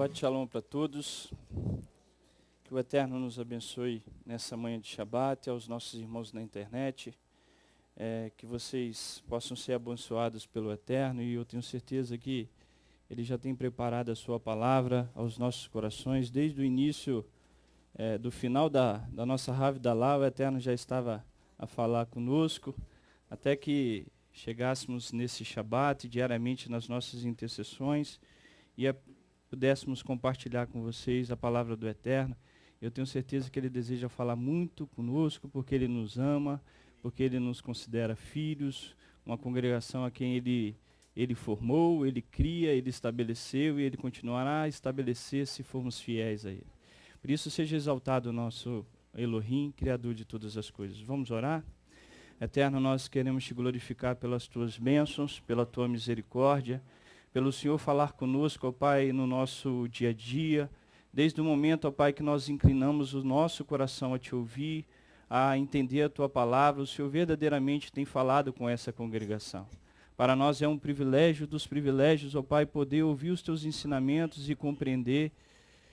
Shabbat Shalom para todos. Que o Eterno nos abençoe nessa manhã de Shabbat, aos nossos irmãos na internet. Que vocês possam ser abençoados pelo Eterno, e eu tenho certeza que Ele já tem preparado a sua palavra aos nossos corações. Desde o início, do final da nossa Havdalah, o Eterno já estava a falar conosco, até que chegássemos nesse Shabbat, diariamente nas nossas intercessões, e pudéssemos compartilhar com vocês a palavra do Eterno. Eu tenho certeza que Ele deseja falar muito conosco, porque Ele nos ama, porque Ele nos considera filhos, uma congregação a quem Ele formou, Ele cria, Ele estabeleceu e Ele continuará a estabelecer se formos fiéis a Ele. Por isso, seja exaltado o nosso Elohim, Criador de todas as coisas. Vamos orar? Eterno, nós queremos Te glorificar pelas Tuas bênçãos, pela Tua misericórdia, pelo Senhor falar conosco, ó Pai, no nosso dia a dia, desde o momento, ó Pai, que nós inclinamos o nosso coração a Te ouvir, a entender a Tua palavra. O Senhor verdadeiramente tem falado com essa congregação. Para nós é um privilégio dos privilégios, ó Pai, poder ouvir os Teus ensinamentos e compreender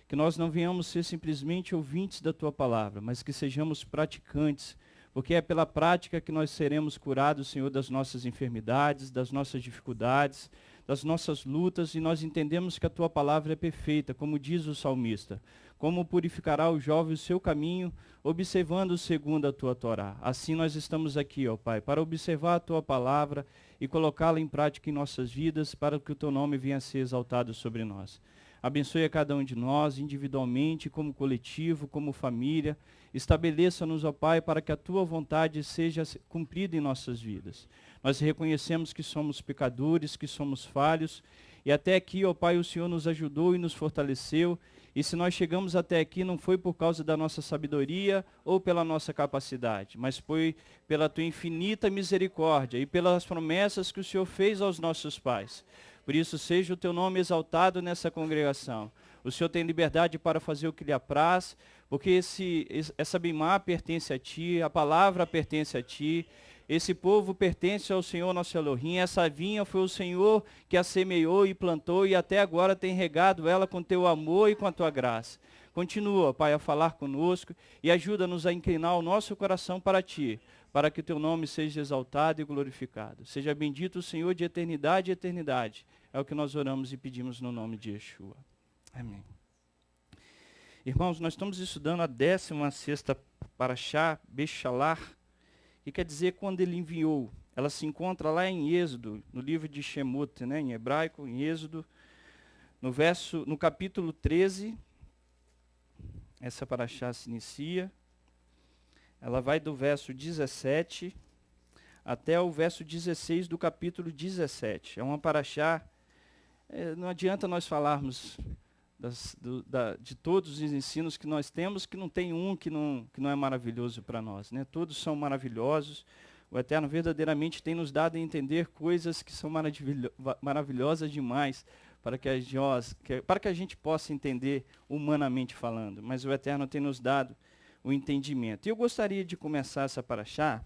que nós não venhamos ser simplesmente ouvintes da Tua palavra, mas que sejamos praticantes, porque é pela prática que nós seremos curados, Senhor, das nossas enfermidades, das nossas dificuldades, das nossas lutas, e nós entendemos que a Tua palavra é perfeita, como diz o salmista. Como purificará o jovem o seu caminho, observando segundo a Tua Torá. Assim nós estamos aqui, ó Pai, para observar a Tua palavra e colocá-la em prática em nossas vidas, para que o Teu nome venha a ser exaltado sobre nós. Abençoe a cada um de nós, individualmente, como coletivo, como família. Estabeleça-nos, ó Pai, para que a Tua vontade seja cumprida em nossas vidas. Nós reconhecemos que somos pecadores, que somos falhos, e até aqui, ó Pai, o Senhor nos ajudou e nos fortaleceu, e se nós chegamos até aqui não foi por causa da nossa sabedoria ou pela nossa capacidade, mas foi pela Tua infinita misericórdia e pelas promessas que o Senhor fez aos nossos pais. Por isso, seja o Teu nome exaltado nessa congregação. O Senhor tem liberdade para fazer o que lhe apraz, porque essa bimá pertence a Ti, a palavra pertence a Ti, esse povo pertence ao Senhor nosso Elohim, essa vinha foi o Senhor que a semeou e plantou, e até agora tem regado ela com Teu amor e com a Tua graça. Continua, Pai, a falar conosco e ajuda-nos a inclinar o nosso coração para Ti, para que Teu nome seja exaltado e glorificado. Seja bendito o Senhor de eternidade e eternidade. É o que nós oramos e pedimos no nome de Yeshua. Amém. Irmãos, nós estamos estudando a 16ª Parashá, Beshalar, que quer dizer quando Ele enviou. Ela se encontra lá em Êxodo, no livro de Shemot, né, em hebraico, em Êxodo, no capítulo 13, essa Parashá se inicia. Ela vai do verso 17 até o verso 16 do capítulo 17. É uma Parashá, não adianta nós falarmos de todos os ensinos que nós temos, que não tem um que não é maravilhoso para nós, né? Todos são maravilhosos. O Eterno verdadeiramente tem nos dado a entender coisas que são maravilhosas demais para que a gente possa entender humanamente falando. Mas o Eterno tem nos dado o entendimento. E eu gostaria de começar essa Parashá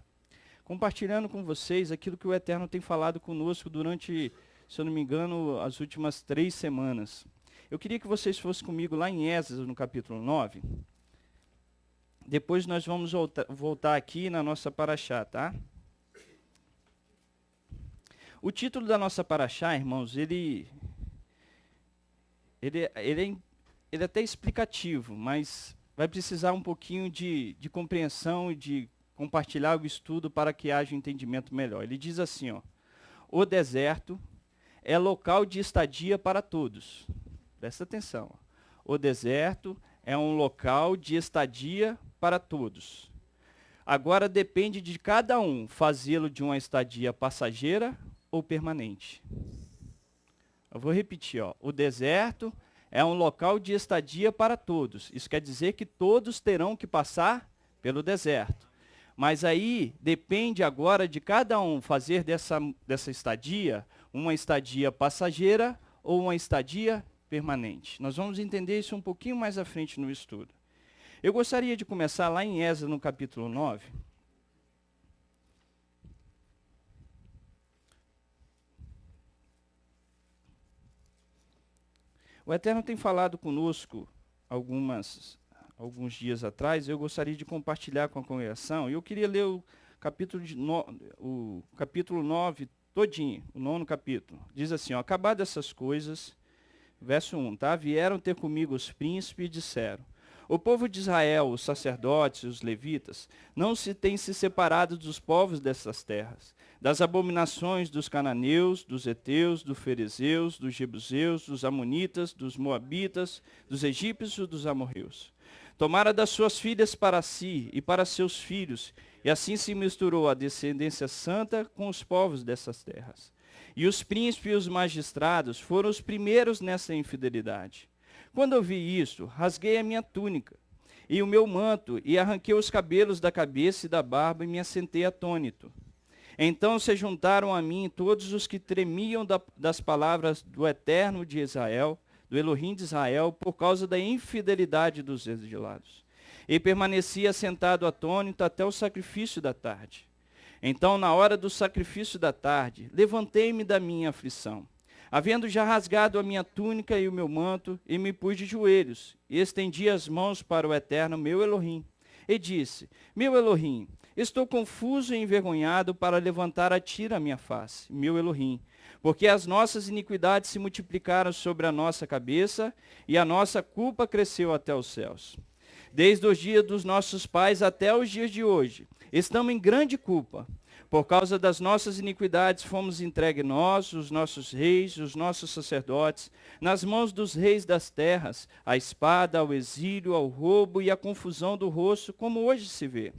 compartilhando com vocês aquilo que o Eterno tem falado conosco durante, se eu não me engano, as últimas 3 semanas. Eu queria que vocês fossem comigo lá em Esdras, no capítulo 9. Depois nós vamos voltar aqui na nossa Parashá, tá? O título da nossa Parashá, irmãos, ele é até explicativo, mas vai precisar um pouquinho de compreensão e de compartilhar o estudo para que haja um entendimento melhor. Ele diz assim, ó: o deserto é local de estadia para todos. Presta atenção. O deserto é um local de estadia para todos. Agora depende de cada um fazê-lo de uma estadia passageira ou permanente. Eu vou repetir, ó. O deserto é um local de estadia para todos. Isso quer dizer que todos terão que passar pelo deserto. Mas aí depende agora de cada um fazer dessa estadia uma estadia passageira ou uma estadia permanente. Nós vamos entender isso um pouquinho mais à frente no estudo. Eu gostaria de começar lá em Esdras, no capítulo 9. O Eterno tem falado conosco alguns dias atrás. Eu gostaria de compartilhar com a congregação. E eu queria ler o capítulo 9 todinho, o 9º capítulo. Diz assim, ó, acabadas essas coisas, verso 1, tá? Vieram ter comigo os príncipes e disseram, o povo de Israel, os sacerdotes e os levitas, não se têm se separado dos povos dessas terras, das abominações dos cananeus, dos heteus, dos ferezeus, dos jebuseus, dos amonitas, dos moabitas, dos egípcios e dos amorreus. Tomara das suas filhas para si e para seus filhos, e assim se misturou a descendência santa com os povos dessas terras. E os príncipes e os magistrados foram os primeiros nessa infidelidade. Quando eu vi isso, rasguei a minha túnica e o meu manto, e arranquei os cabelos da cabeça e da barba, e me assentei atônito. Então se juntaram a mim todos os que tremiam das palavras do Eterno de Israel, do Elohim de Israel, por causa da infidelidade dos exilados. E permaneci assentado atônito até o sacrifício da tarde. Então, na hora do sacrifício da tarde, levantei-me da minha aflição, havendo já rasgado a minha túnica e o meu manto, e me pus de joelhos, e estendi as mãos para o Eterno, meu Elohim, e disse, meu Elohim, estou confuso e envergonhado para levantar a ti a minha face, meu Elohim, porque as nossas iniquidades se multiplicaram sobre a nossa cabeça, e a nossa culpa cresceu até os céus. Desde os dias dos nossos pais até os dias de hoje, estamos em grande culpa. Por causa das nossas iniquidades fomos entregues nós, os nossos reis, os nossos sacerdotes, nas mãos dos reis das terras, à espada, ao exílio, ao roubo e à confusão do rosto, como hoje se vê.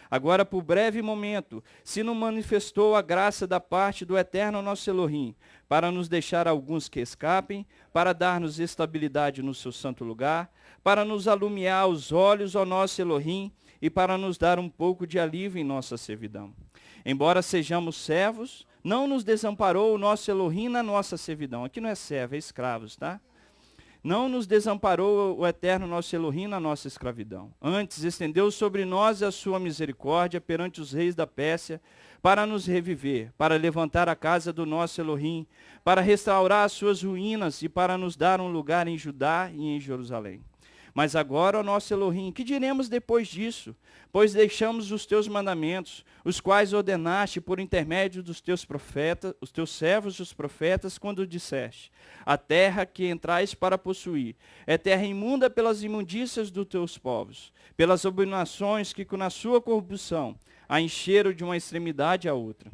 Agora, por breve momento, se não manifestou a graça da parte do Eterno nosso Elohim, para nos deixar alguns que escapem, para dar-nos estabilidade no seu santo lugar, para nos alumiar os olhos ao nosso Elohim e para nos dar um pouco de alívio em nossa servidão. Embora sejamos servos, não nos desamparou o nosso Elohim na nossa servidão. Aqui não é servo, é escravos, tá? Não nos desamparou o Eterno nosso Elohim na nossa escravidão. Antes, estendeu sobre nós a sua misericórdia perante os reis da Pérsia, para nos reviver, para levantar a casa do nosso Elohim, para restaurar as suas ruínas e para nos dar um lugar em Judá e em Jerusalém. Mas agora, ó nosso Elohim, que diremos depois disso? Pois deixamos os teus mandamentos, os quais ordenaste por intermédio dos teus profetas, os teus servos os profetas, quando disseste, a terra que entrais para possuir é terra imunda pelas imundícias dos teus povos, pelas abominações que na sua corrupção a encheram de uma extremidade à outra.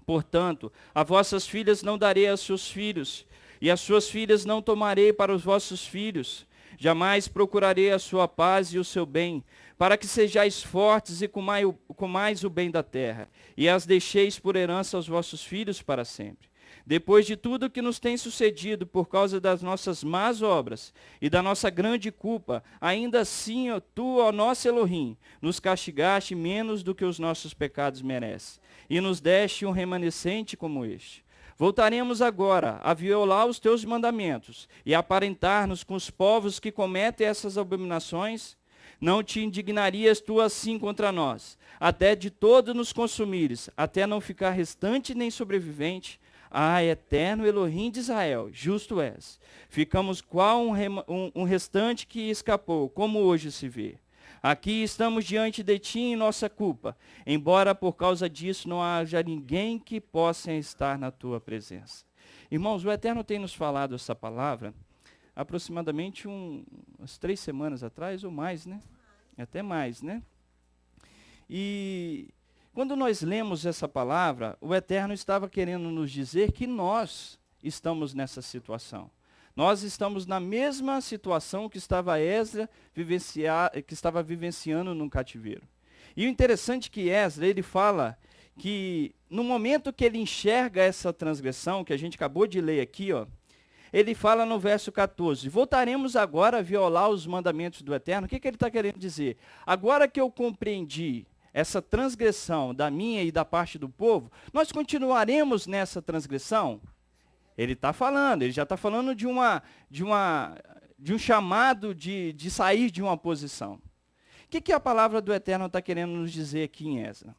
Portanto, a vossas filhas não darei aos seus filhos, e as suas filhas não tomarei para os vossos filhos. Jamais procurarei a sua paz e o seu bem, para que sejais fortes e comais o bem da terra, e as deixeis por herança aos vossos filhos para sempre. Depois de tudo que nos tem sucedido por causa das nossas más obras e da nossa grande culpa, ainda assim, tu, ó nosso Elohim, nos castigaste menos do que os nossos pecados merecem, e nos deste um remanescente como este. Voltaremos agora a violar os teus mandamentos e aparentar-nos com os povos que cometem essas abominações? Não te indignarias tu assim contra nós, até de todo nos consumires, até não ficar restante nem sobrevivente? Ah, Eterno Elohim de Israel, justo és. Ficamos qual um restante que escapou, como hoje se vê. Aqui estamos diante de ti em nossa culpa, embora por causa disso não haja ninguém que possa estar na tua presença. Irmãos, o Eterno tem nos falado essa palavra aproximadamente umas 3 semanas atrás ou mais, né? Até mais, né? E quando nós lemos essa palavra, o Eterno estava querendo nos dizer que nós estamos nessa situação. Nós estamos na mesma situação que estava Esdras que estava vivenciando no cativeiro. E o interessante é que Esdras, ele fala que no momento que ele enxerga essa transgressão, que a gente acabou de ler aqui, ó, ele fala no verso 14, voltaremos agora a violar os mandamentos do Eterno. O que ele está querendo dizer? Agora que eu compreendi essa transgressão da minha e da parte do povo, nós continuaremos nessa transgressão? Ele está falando, ele já está falando de um chamado de sair de uma posição. O que a palavra do Eterno está querendo nos dizer aqui em Esdras?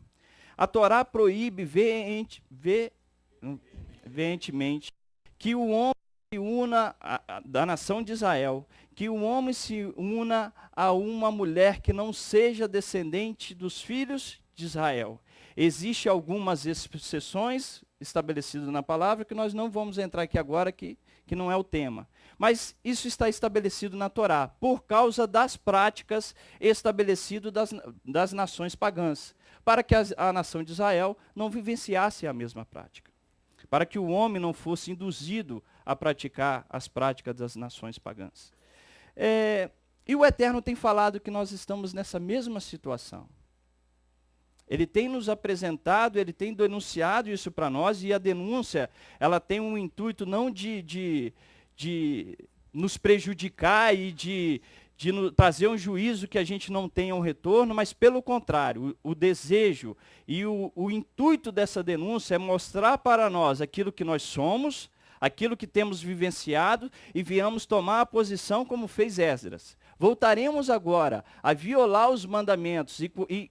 A Torá proíbe veementemente que o homem da nação de Israel, que o homem se una a uma mulher que não seja descendente dos filhos de Israel. Existem algumas exceções estabelecidas na palavra que nós não vamos entrar aqui agora, que não é o tema. Mas isso está estabelecido na Torá, por causa das práticas estabelecidas das nações pagãs, para que a nação de Israel não vivenciasse a mesma prática, para que o homem não fosse induzido a praticar as práticas das nações pagãs. E o Eterno tem falado que nós estamos nessa mesma situação. Ele tem nos apresentado, ele tem denunciado isso para nós, e a denúncia, ela tem um intuito não de nos prejudicar e de trazer um juízo que a gente não tenha um retorno, mas pelo contrário, o desejo e o intuito dessa denúncia é mostrar para nós aquilo que nós somos, aquilo que temos vivenciado, e viemos tomar a posição como fez Esdras. Voltaremos agora a violar os mandamentos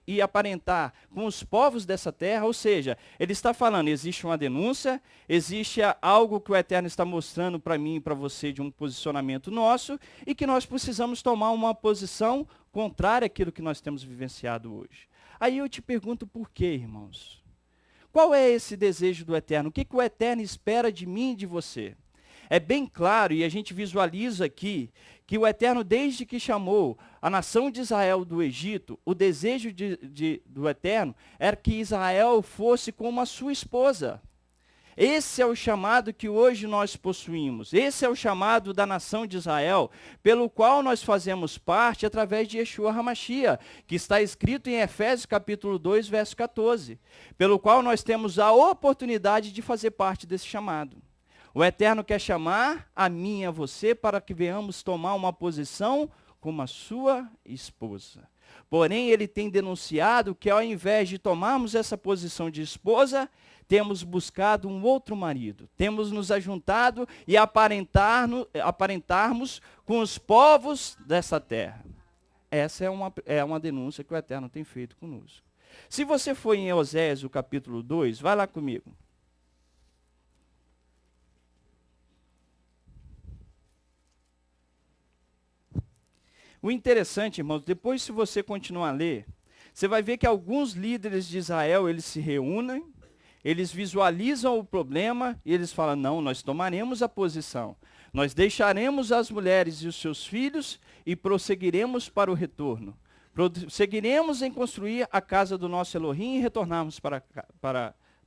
e aparentar com os povos dessa terra, ou seja, ele está falando, existe uma denúncia, existe algo que o Eterno está mostrando para mim e para você de um posicionamento nosso, e que nós precisamos tomar uma posição contrária àquilo que nós temos vivenciado hoje. Aí eu te pergunto por quê, irmãos? Qual é esse desejo do Eterno? O que o Eterno espera de mim e de você? É bem claro, e a gente visualiza aqui, que o Eterno, desde que chamou a nação de Israel do Egito, o desejo do Eterno era que Israel fosse como a sua esposa. Esse é o chamado que hoje nós possuímos. Esse é o chamado da nação de Israel, pelo qual nós fazemos parte através de Yeshua HaMashiach, que está escrito em Efésios capítulo 2, verso 14, pelo qual nós temos a oportunidade de fazer parte desse chamado. O Eterno quer chamar a mim e a você para que venhamos tomar uma posição como a sua esposa. Porém, ele tem denunciado que ao invés de tomarmos essa posição de esposa, temos buscado um outro marido. Temos nos ajuntado e aparentarmos com os povos dessa terra. Essa é uma denúncia que o Eterno tem feito conosco. Se você for em Oséias, o capítulo 2, vai lá comigo. O interessante, irmãos, depois se você continuar a ler, você vai ver que alguns líderes de Israel, eles se reúnem, eles visualizam o problema e eles falam, não, nós tomaremos a posição. Nós deixaremos as mulheres e os seus filhos e prosseguiremos para o retorno. Prosseguiremos em construir a casa do nosso Elohim e retornarmos para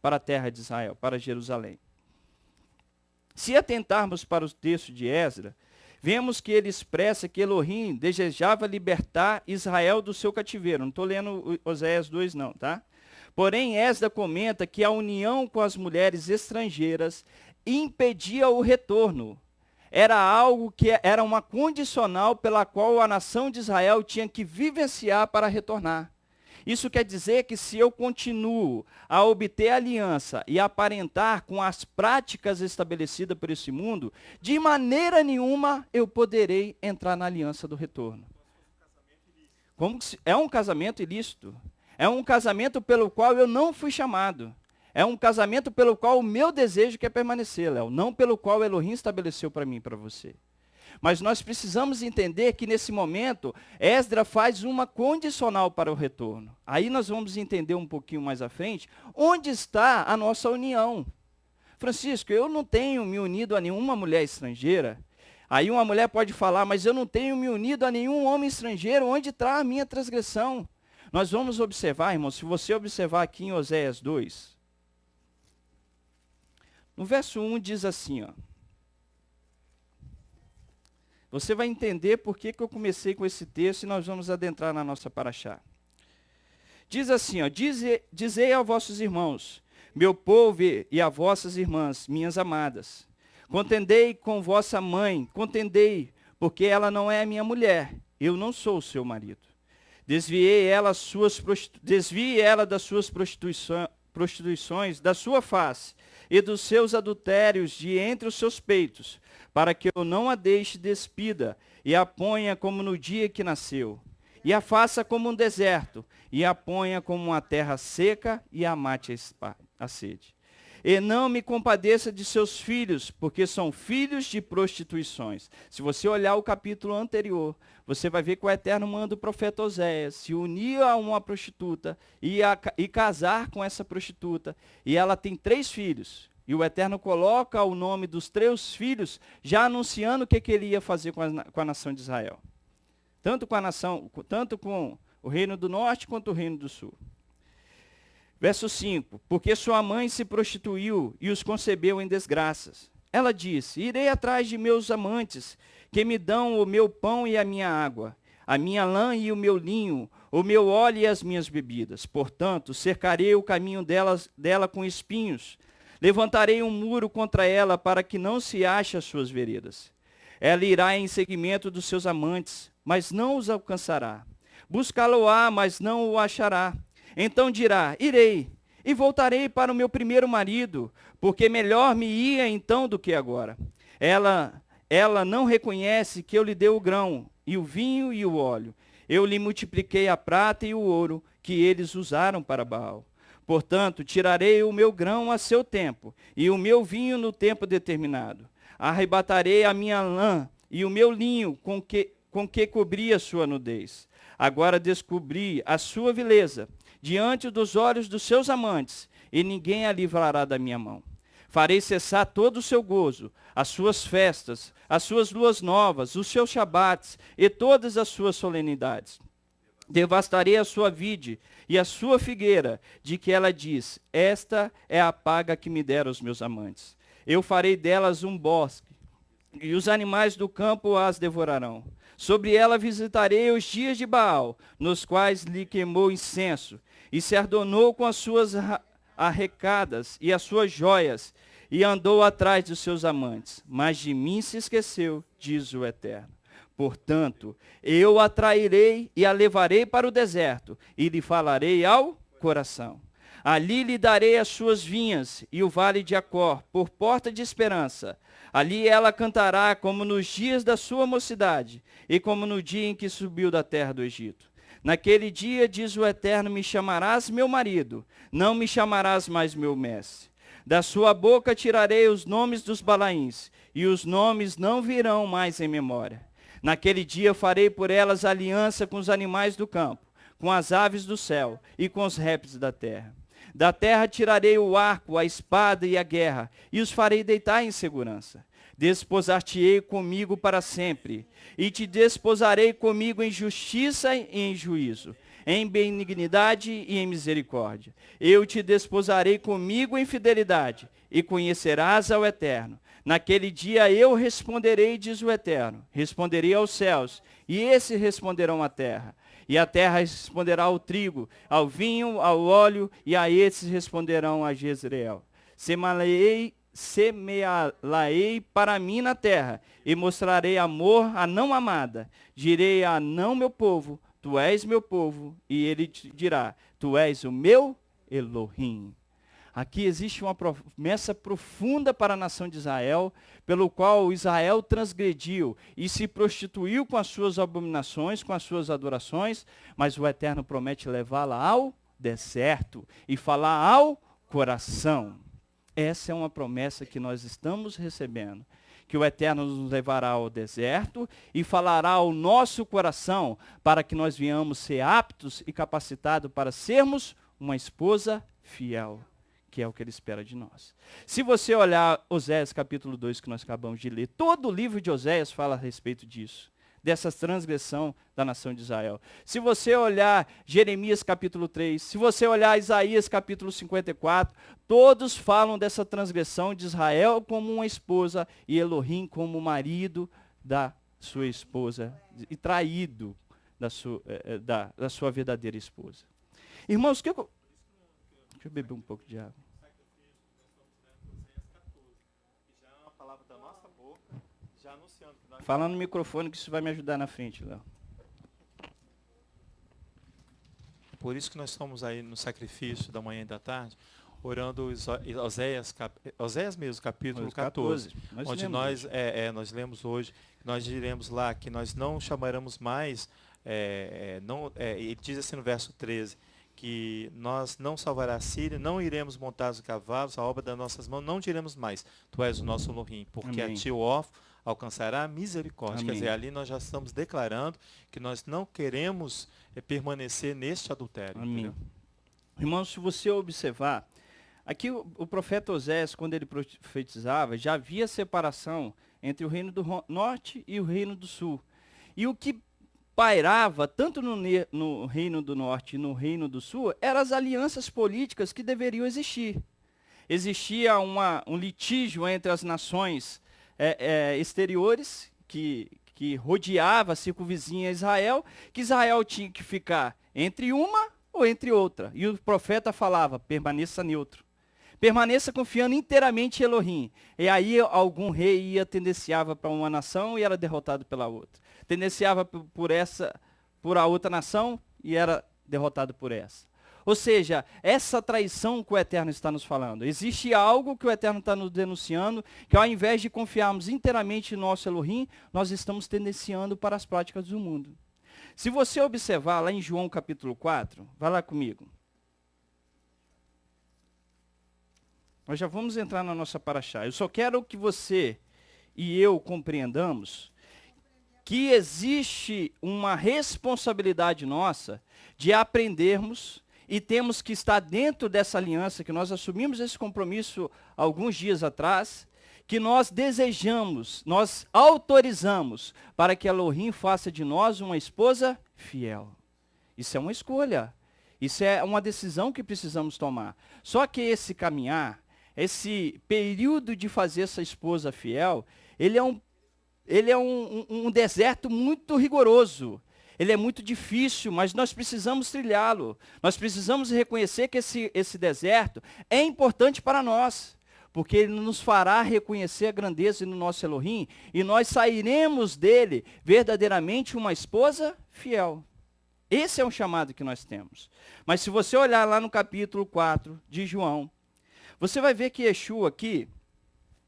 a terra de Israel, para Jerusalém. Se atentarmos para o texto de Esdras, vemos que ele expressa que Elohim desejava libertar Israel do seu cativeiro. Não estou lendo Oséias 2 não, tá? Porém, Esdras comenta que a união com as mulheres estrangeiras impedia o retorno. Era algo que era uma condicional pela qual a nação de Israel tinha que vivenciar para retornar. Isso quer dizer que se eu continuo a obter aliança e aparentar com as práticas estabelecidas por esse mundo, de maneira nenhuma eu poderei entrar na aliança do retorno. É um casamento ilícito. É um casamento pelo qual eu não fui chamado. É um casamento pelo qual o meu desejo quer permanecer, Léo, não pelo qual o Elohim estabeleceu para mim e para você. Mas nós precisamos entender que nesse momento, Esdras faz uma condicional para o retorno. Aí nós vamos entender um pouquinho mais à frente, onde está a nossa união. Francisco, eu não tenho me unido a nenhuma mulher estrangeira. Aí uma mulher pode falar, mas eu não tenho me unido a nenhum homem estrangeiro, onde está a minha transgressão? Nós vamos observar, irmãos, se você observar aqui em Oséias 2, no verso 1 diz assim, ó. Você vai entender por que eu comecei com esse texto e nós vamos adentrar na nossa paraxá. Diz assim, ó, dizei aos vossos irmãos, meu povo e a vossas irmãs, minhas amadas, contendei com vossa mãe, contendei, porque ela não é minha mulher, eu não sou o seu marido. Desvie ela das suas prostituições da sua face e dos seus adultérios de entre os seus peitos, para que eu não a deixe despida, e a ponha como no dia que nasceu, e a faça como um deserto, e a ponha como uma terra seca, e a mate a sede. e não me compadeça de seus filhos, porque são filhos de prostituições. Se você olhar o capítulo anterior, você vai ver que o Eterno manda o profeta Oséias se unir a uma prostituta e casar com essa prostituta. E ela tem 3 filhos. E o Eterno coloca o nome dos 3 filhos, já anunciando o que ele ia fazer com a nação de Israel. Tanto com o reino do norte quanto o reino do sul. Verso 5. Porque sua mãe se prostituiu e os concebeu em desgraças. Ela disse: irei atrás de meus amantes, que me dão o meu pão e a minha água, a minha lã e o meu linho, o meu óleo e as minhas bebidas. Portanto, cercarei o caminho dela com espinhos. Levantarei um muro contra ela para que não se ache as suas veredas. Ela irá em seguimento dos seus amantes, mas não os alcançará. Buscá-lo-á, mas não o achará. Então dirá: irei, e voltarei para o meu primeiro marido, porque melhor me ia então do que agora. Ela não reconhece que eu lhe dei o grão, e o vinho e o óleo. Eu lhe multipliquei a prata e o ouro, que eles usaram para Baal. Portanto, tirarei o meu grão a seu tempo, e o meu vinho no tempo determinado. Arrebatarei a minha lã e o meu linho com que cobri a sua nudez. Agora descobri a sua vileza diante dos olhos dos seus amantes, e ninguém a livrará da minha mão. Farei cessar todo o seu gozo, as suas festas, as suas luas novas, os seus shabates e todas as suas solenidades. Devastarei a sua vide e a sua figueira, de que ela diz: esta é a paga que me deram os meus amantes. Eu farei delas um bosque, e os animais do campo as devorarão. Sobre ela visitarei os dias de Baal, nos quais lhe queimou incenso, e se adornou com as suas arrecadas e as suas joias, e andou atrás dos seus amantes. Mas de mim se esqueceu, diz o Eterno. Portanto, eu a trairei e a levarei para o deserto, e lhe falarei ao coração. Ali lhe darei as suas vinhas e o vale de Acor, por porta de esperança. Ali ela cantará como nos dias da sua mocidade, e como no dia em que subiu da terra do Egito. Naquele dia, diz o Eterno, me chamarás meu marido, não me chamarás mais meu mestre. Da sua boca tirarei os nomes dos Balaíns, e os nomes não virão mais em memória. Naquele dia farei por elas aliança com os animais do campo, com as aves do céu e com os répteis da terra. Da terra tirarei o arco, a espada e a guerra, e os farei deitar em segurança. Desposar-te-ei comigo para sempre, e te desposarei comigo em justiça e em juízo, em benignidade e em misericórdia. Eu te desposarei comigo em fidelidade, e conhecerás ao Eterno. Naquele dia eu responderei, diz o Eterno, responderei aos céus, e esses responderão à terra. E a terra responderá ao trigo, ao vinho, ao óleo, e a esses responderão a Jezreel. Semeá-la-ei para mim na terra, e mostrarei amor à não amada. Direi a não meu povo, tu és meu povo, e ele te dirá, tu és o meu Elohim. Aqui existe uma promessa profunda para a nação de Israel, pelo qual Israel transgrediu e se prostituiu com as suas abominações, com as suas adorações, mas o Eterno promete levá-la ao deserto e falar ao coração. Essa é uma promessa que nós estamos recebendo, que o Eterno nos levará ao deserto e falará ao nosso coração, para que nós venhamos ser aptos e capacitados para sermos uma esposa fiel, que é o que ele espera de nós. Se você olhar Oséias capítulo 2, que nós acabamos de ler, todo o livro de Oséias fala a respeito disso, dessa transgressão da nação de Israel. Se você olhar Jeremias capítulo 3, se você olhar Isaías capítulo 54, todos falam dessa transgressão de Israel como uma esposa e Elohim como marido da sua esposa e traído da sua verdadeira esposa. Irmãos, deixa eu beber um pouco de água. Fala no microfone que isso vai me ajudar na frente, Léo. Por isso que nós estamos aí no sacrifício da manhã e da tarde, orando Oséias mesmo, capítulo 14, onde nós lemos hoje, nós diremos lá que nós não chamaremos mais, ele diz assim no verso 13, que nós não salvará a Síria, não iremos montados em cavalos, a obra das nossas mãos não diremos mais. Tu és o nosso Elohim, porque Amém. a ti o órfão alcançará a misericórdia. Amém. Quer dizer, ali nós já estamos declarando que nós não queremos permanecer neste adultério. Amém. Entendeu? Irmãos, se você observar, aqui o profeta Oséias, quando ele profetizava, já havia separação entre o reino do norte e o reino do sul. E o que pairava, tanto no reino do norte e no reino do sul, eram as alianças políticas que deveriam existir. Existia um litígio entre as nações exteriores, que rodeava, circunvizinha Israel, que Israel tinha que ficar entre uma ou entre outra. E o profeta falava, permaneça neutro. Permaneça confiando inteiramente em Elohim. E aí algum rei tendenciava para uma nação e era derrotado pela outra. Tendenciava por a outra nação e era derrotado por essa. Ou seja, essa traição que o Eterno está nos falando. Existe algo que o Eterno está nos denunciando, que ao invés de confiarmos inteiramente no nosso Elohim, nós estamos tendenciando para as práticas do mundo. Se você observar lá em João capítulo 4, vai lá comigo. Nós já vamos entrar na nossa paraxá. Eu só quero que você e eu compreendamos que existe uma responsabilidade nossa de aprendermos e temos que estar dentro dessa aliança, que nós assumimos esse compromisso alguns dias atrás, que nós desejamos, nós autorizamos para que Elohim faça de nós uma esposa fiel. Isso é uma escolha. Isso é uma decisão que precisamos tomar. Só que esse caminhar, esse período de fazer essa esposa fiel, ele é um deserto muito rigoroso. Ele é muito difícil, mas nós precisamos trilhá-lo. Nós precisamos reconhecer que esse deserto é importante para nós, porque ele nos fará reconhecer a grandeza no nosso Elohim, e nós sairemos dele verdadeiramente uma esposa fiel. Esse é um chamado que nós temos. Mas se você olhar lá no capítulo 4 de João, você vai ver que Yeshua aqui,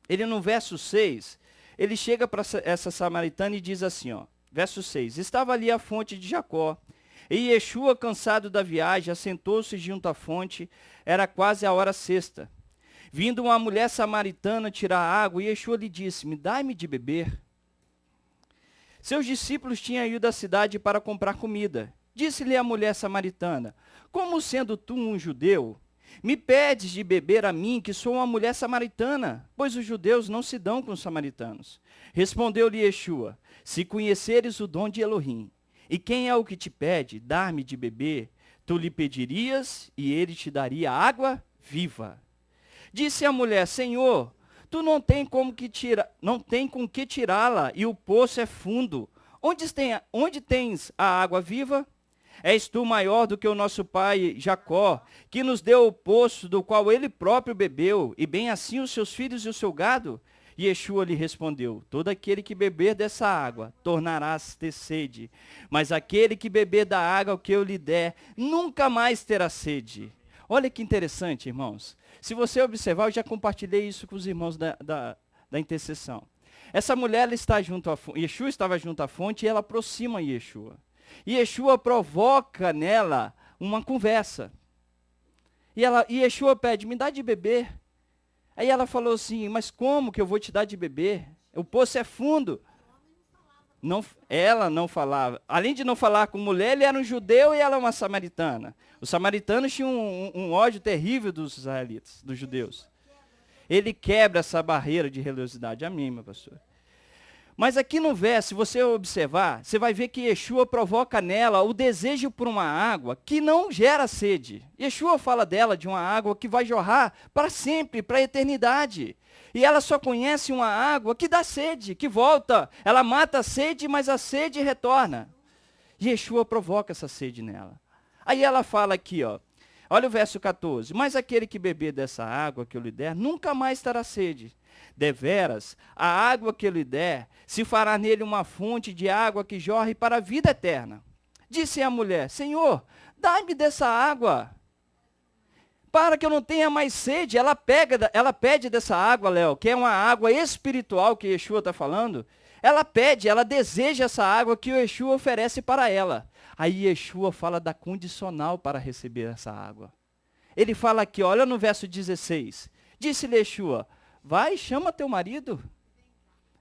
ele no verso 6, ele chega para essa samaritana e diz assim, ó, verso 6, estava ali a fonte de Jacó, e Yeshua, cansado da viagem, assentou-se junto à fonte, era quase a hora sexta. Vindo uma mulher samaritana tirar água, Yeshua lhe disse, dai-me de beber. Seus discípulos tinham ido à cidade para comprar comida. Disse-lhe a mulher samaritana, como sendo tu um judeu, me pedes de beber a mim, que sou uma mulher samaritana, pois os judeus não se dão com os samaritanos. Respondeu-lhe Yeshua, se conheceres o dom de Elohim, e quem é o que te pede, dar-me de beber, tu lhe pedirias, e ele te daria água viva. Disse a mulher, Senhor, tu não tem com que tirá-la, e o poço é fundo. Onde tens a água viva? És tu maior do que o nosso pai Jacó, que nos deu o poço do qual ele próprio bebeu, e bem assim os seus filhos e o seu gado? E Yeshua lhe respondeu, todo aquele que beber dessa água, tornará a ter sede. Mas aquele que beber da água que eu lhe der, nunca mais terá sede. Olha que interessante, irmãos. Se você observar, eu já compartilhei isso com os irmãos da intercessão. Essa mulher ela está junto à fonte, Yeshua estava junto à fonte e ela aproxima Yeshua. E Yeshua provoca nela uma conversa. E Yeshua pede, me dá de beber. Aí ela falou assim, mas como que eu vou te dar de beber? O poço é fundo. Ela não falava. Além de não falar com mulher, ele era um judeu e ela uma samaritana. Os samaritanos tinham um ódio terrível dos israelitas, dos judeus. Ele quebra essa barreira de religiosidade. Amém, meu pastor. Mas aqui no verso, se você observar, você vai ver que Yeshua provoca nela o desejo por uma água que não gera sede. Yeshua fala dela de uma água que vai jorrar para sempre, para a eternidade. E ela só conhece uma água que dá sede, que volta. Ela mata a sede, mas a sede retorna. Yeshua provoca essa sede nela. Aí ela fala aqui, ó, olha o verso 14. Mas aquele que beber dessa água que eu lhe der, nunca mais terá sede. Deveras, a água que eu lhe der, se fará nele uma fonte de água que jorre para a vida eterna. Disse a mulher, Senhor, dai-me dessa água, para que eu não tenha mais sede. Ela pede dessa água, Léo, que é uma água espiritual que Yeshua está falando. Ela pede, ela deseja essa água que o Yeshua oferece para ela. Aí Yeshua fala da condicional para receber essa água. Ele fala aqui, olha no verso 16. Disse-lhe Yeshua, vai, chama teu marido.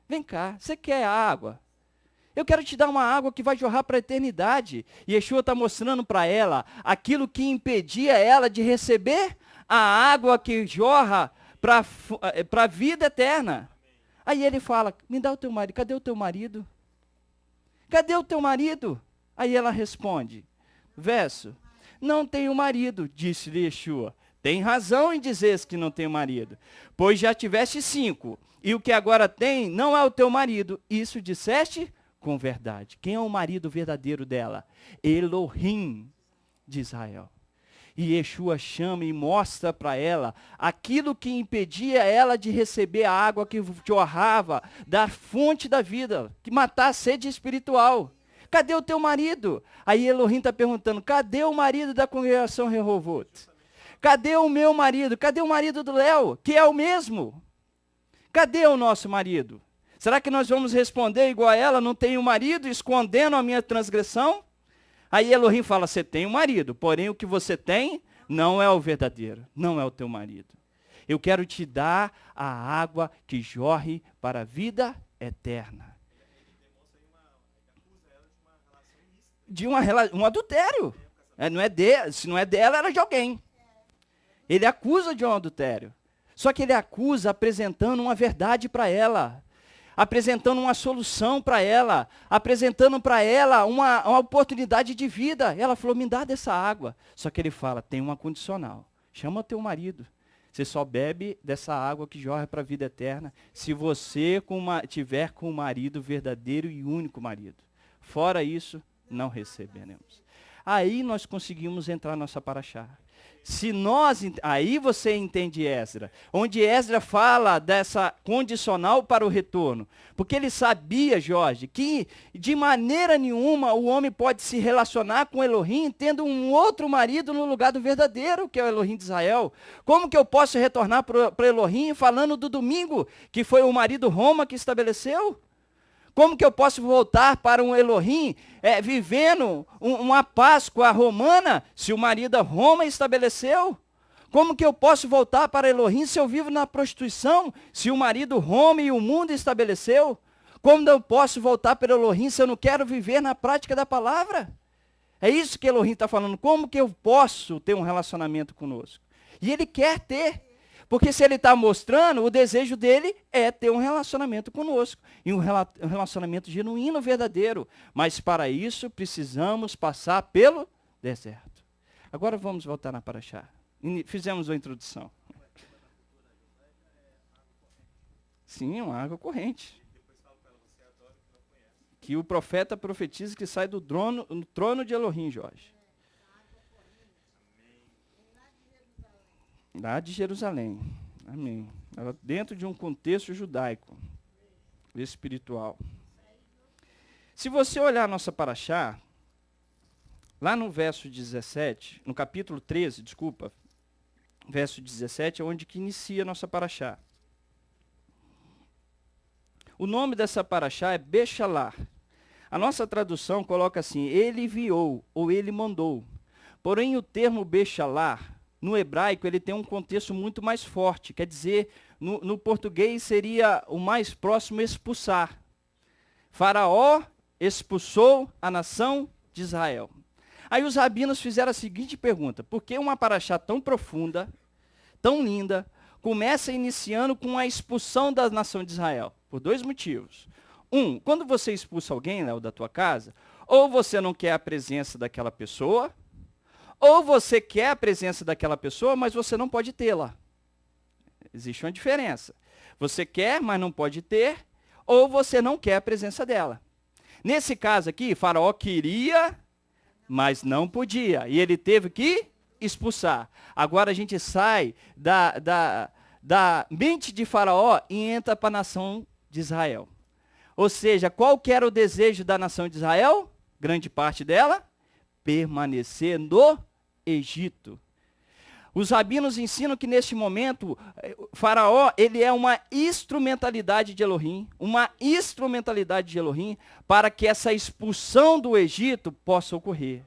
Vem cá, você quer a água? Eu quero te dar uma água que vai jorrar para a eternidade. E Yeshua está mostrando para ela aquilo que impedia ela de receber a água que jorra para a vida eterna. Aí ele fala, me dá o teu marido. Cadê o teu marido? Cadê o teu marido? Aí ela responde, verso, não tenho marido, disse-lhe Yeshua. Tem razão em dizeres que não tenho marido, pois já tiveste 5, e o que agora tem não é o teu marido. Isso disseste com verdade. Quem é o marido verdadeiro dela? Elohim de Israel. E Yeshua chama e mostra para ela aquilo que impedia ela de receber a água que jorrava da fonte da vida, que matar a sede espiritual. Cadê o teu marido? Aí Elohim está perguntando, cadê o marido da congregação Rehovot? Cadê o meu marido? Cadê o marido do Léo, que é o mesmo? Cadê o nosso marido? Será que nós vamos responder igual a ela, não tenho marido, escondendo a minha transgressão? Aí Elohim fala, você tem um marido, porém o que você tem não é o verdadeiro, não é o teu marido. Eu quero te dar a água que jorre para a vida eterna. De um adultério. Se não é dela, era de alguém. Ele acusa de um adultério. Só que ele acusa apresentando uma verdade para ela. Apresentando uma solução para ela. Apresentando para ela uma oportunidade de vida. Ela falou, me dá dessa água. Só que ele fala, tem uma condicional. Chama teu marido. Você só bebe dessa água que jorra para a vida eterna se você tiver com o marido verdadeiro e único marido. Fora isso, não receberemos. Aí nós conseguimos entrar na nossa paraxá. Aí você entende Esdras, onde Esdras fala dessa condicional para o retorno. Porque ele sabia, Jorge, que de maneira nenhuma o homem pode se relacionar com Elohim tendo um outro marido no lugar do verdadeiro, que é o Elohim de Israel. Como que eu posso retornar para Elohim falando do domingo, que foi o marido Roma que estabeleceu? Como que eu posso voltar para um Elohim vivendo uma Páscoa romana se o marido Roma estabeleceu? Como que eu posso voltar para Elohim se eu vivo na prostituição se o marido Roma e o mundo estabeleceu? Como eu posso voltar para Elohim se eu não quero viver na prática da palavra? É isso que Elohim está falando. Como que eu posso ter um relacionamento conosco? E ele quer ter. Porque se ele está mostrando, o desejo dele é ter um relacionamento conosco. E um relacionamento genuíno, verdadeiro. Mas para isso, precisamos passar pelo deserto. Agora vamos voltar na paraxá. Fizemos a introdução. Sim, uma água corrente. Que o profeta profetiza que sai do trono de Elohim, Jorge. Lá de Jerusalém. Amém. Ela dentro de um contexto judaico, espiritual. Se você olhar a nossa paraxá, lá no verso 17, no capítulo 13, desculpa, verso 17 é onde que inicia a nossa paraxá. O nome dessa paraxá é Bechalá. A nossa tradução coloca assim, ele enviou ou ele mandou. Porém o termo Bechalá, no hebraico, ele tem um contexto muito mais forte. Quer dizer, no português seria o mais próximo expulsar. Faraó expulsou a nação de Israel. Aí os rabinos fizeram a seguinte pergunta. Por que uma paraxá tão profunda, tão linda, começa iniciando com a expulsão da nação de Israel? Por 2 motivos. Quando você expulsa alguém, Léo, da tua casa, ou você não quer a presença daquela pessoa, ou você quer a presença daquela pessoa, mas você não pode tê-la. Existe uma diferença. Você quer, mas não pode ter, ou você não quer a presença dela. Nesse caso aqui, Faraó queria, mas não podia. E ele teve que expulsar. Agora a gente sai da mente de Faraó e entra para a nação de Israel. Ou seja, qual que era o desejo da nação de Israel? Grande parte dela, permanecer no Egito. Os rabinos ensinam que neste momento, Faraó, ele é uma instrumentalidade de Elohim, para que essa expulsão do Egito possa ocorrer.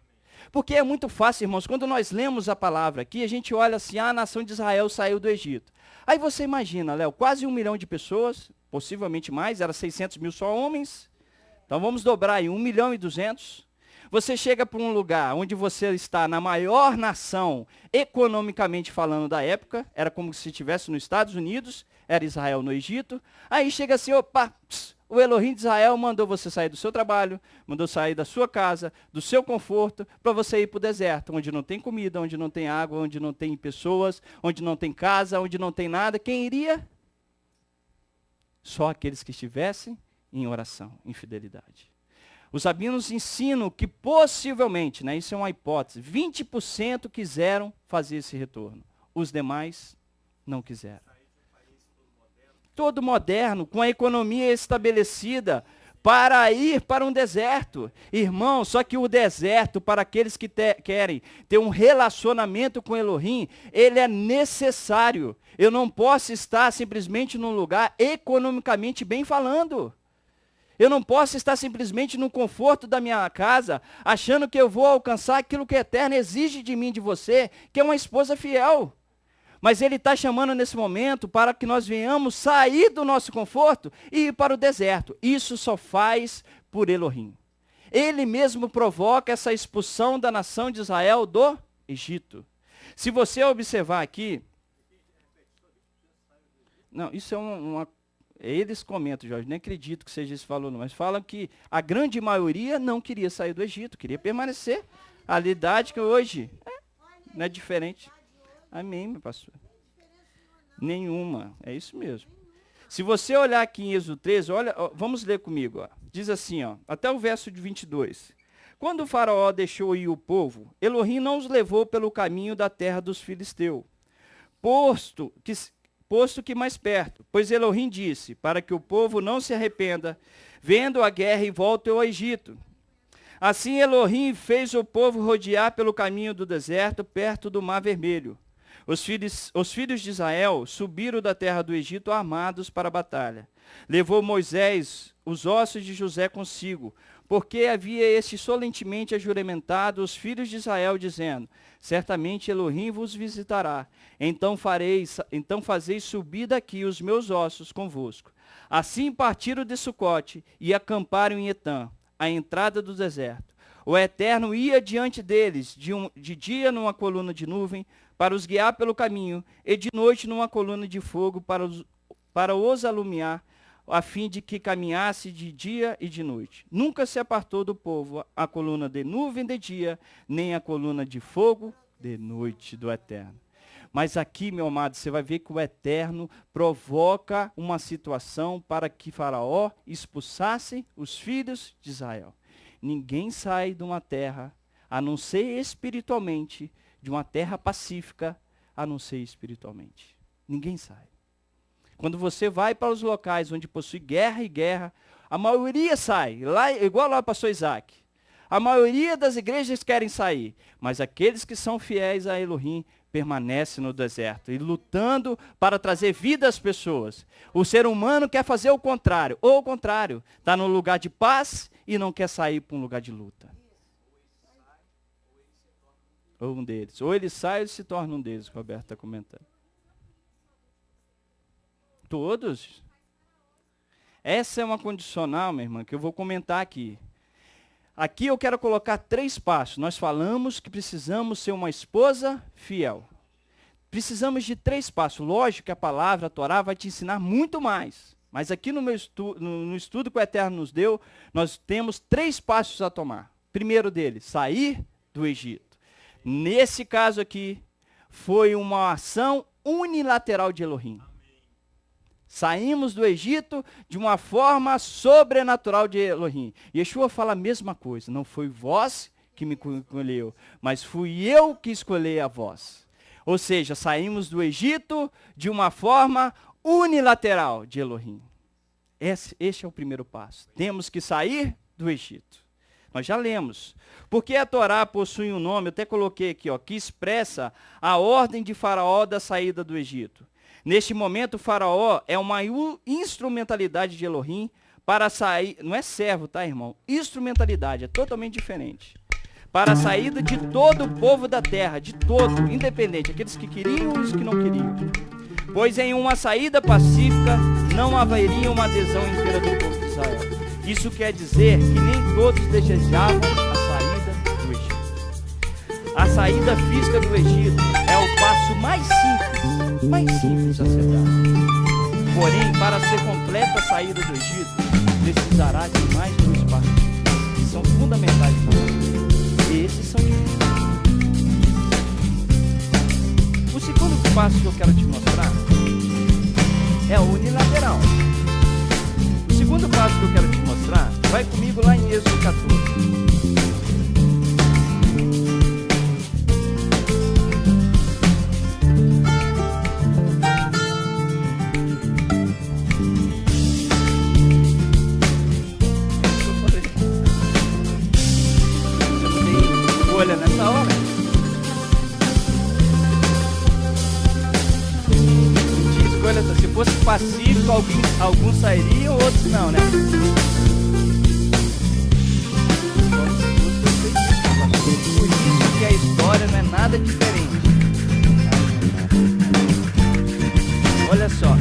Porque é muito fácil, irmãos, quando nós lemos a palavra aqui, a gente olha assim, a nação de Israel saiu do Egito. Aí você imagina, Léo, quase 1 milhão de pessoas, possivelmente mais, era 600 mil só homens. Então vamos dobrar aí, 1.200.000. Você chega para um lugar onde você está na maior nação, economicamente falando da época, era como se estivesse nos Estados Unidos, era Israel no Egito. Aí chega assim, opa, o Elohim de Israel mandou você sair do seu trabalho, mandou sair da sua casa, do seu conforto, para você ir para o deserto, onde não tem comida, onde não tem água, onde não tem pessoas, onde não tem casa, onde não tem nada. Quem iria? Só aqueles que estivessem em oração, em fidelidade. Os rabinos ensinam que possivelmente, né, isso é uma hipótese, 20% quiseram fazer esse retorno. Os demais não quiseram. Todo moderno, com a economia estabelecida, para ir para um deserto. Irmão, só que o deserto, para aqueles que querem ter um relacionamento com Elohim, ele é necessário. Eu não posso estar simplesmente num lugar economicamente bem falando. Eu não posso estar simplesmente no conforto da minha casa, achando que eu vou alcançar aquilo que o Eterno exige de mim, de você, que é uma esposa fiel. Mas Ele está chamando nesse momento para que nós venhamos sair do nosso conforto e ir para o deserto. Isso só faz por Elohim. Ele mesmo provoca essa expulsão da nação de Israel do Egito. Se você observar aqui... Não, isso é uma... Eles comentam, Jorge, nem acredito que seja esse valor, não, mas falam que a grande maioria não queria sair do Egito, queria permanecer. A realidade que hoje não é diferente. Amém, meu pastor. Nenhuma, é isso mesmo. Se você olhar aqui em Êxodo 13, olha, vamos ler comigo. Ó. Diz assim, ó, até o verso de 22. Quando o faraó deixou ir o povo, Elohim não os levou pelo caminho da terra dos filisteus, posto que mais perto, pois Elohim disse, para que o povo não se arrependa, vendo a guerra e volte ao Egito. Assim Elohim fez o povo rodear pelo caminho do deserto, perto do Mar Vermelho. Os filhos de Israel subiram da terra do Egito armados para a batalha. Levou Moisés os ossos de José consigo, porque havia este solentemente ajuramentado os filhos de Israel, dizendo, certamente Elohim vos visitará, então fazeis subir daqui os meus ossos convosco. Assim partiram de Sucote e acamparam em Etã, à entrada do deserto. O Eterno ia diante deles, de dia numa coluna de nuvem, para os guiar pelo caminho, e de noite numa coluna de fogo, para os alumiar, a fim de que caminhasse de dia e de noite. Nunca se apartou do povo a coluna de nuvem de dia, nem a coluna de fogo de noite do Eterno. Mas aqui, meu amado, você vai ver que o Eterno provoca uma situação para que Faraó expulsasse os filhos de Israel. Ninguém sai de uma terra, a não ser espiritualmente, de uma terra pacífica, a não ser espiritualmente. Ninguém sai. Quando você vai para os locais onde possui guerra e guerra, a maioria sai, lá, igual lá o pastor Isaac. A maioria das igrejas querem sair, mas aqueles que são fiéis a Elohim permanecem no deserto e lutando para trazer vida às pessoas. O ser humano quer fazer o contrário, ou o contrário, está no lugar de paz e não quer sair para um lugar de luta. Ou um deles. Ou ele sai ou ele se torna um deles, que o Roberto está comentando. Todos. Essa é uma condicional, minha irmã, que eu vou comentar aqui. Aqui eu quero colocar 3 passos. Nós falamos que precisamos ser uma esposa fiel. Precisamos de 3 passos. Lógico que a palavra, a Torá, vai te ensinar muito mais. Mas aqui no estudo que o Eterno nos deu, nós temos 3 passos a tomar. Primeiro deles, sair do Egito. Nesse caso aqui, foi uma ação unilateral de Elohim. Saímos do Egito de uma forma sobrenatural de Elohim. Yeshua fala a mesma coisa. Não foi vós que me escolheu, mas fui eu que escolhi a vós. Ou seja, saímos do Egito de uma forma unilateral de Elohim. Este é o primeiro passo. Temos que sair do Egito. Nós já lemos. Porque a Torá possui um nome, eu até coloquei aqui, ó, que expressa a ordem de Faraó da saída do Egito. Neste momento, o Faraó é uma instrumentalidade de Elohim para sair, não é servo, tá, irmão? Instrumentalidade, é totalmente diferente. Para a saída de todo o povo da terra, de todo, independente, aqueles que queriam e os que não queriam. Pois em uma saída pacífica não haveria uma adesão inteira do povo de Israel. Isso quer dizer que nem todos desejavam a saída do Egito. A saída física do Egito é o passo mais simples a ser dado. Porém, para ser completa a saída do Egito, precisará de mais 2 passos, que são fundamentais para nós. E esses são difíceis. O segundo passo que eu quero te mostrar é o unilateral. O segundo passo que eu quero te mostrar, vai comigo lá em Êxodo 14. Olha nessa hora. Escolha, se fosse pacífico, alguns sairiam, outros não, né? Por isso que a história não é nada diferente. Olha só, o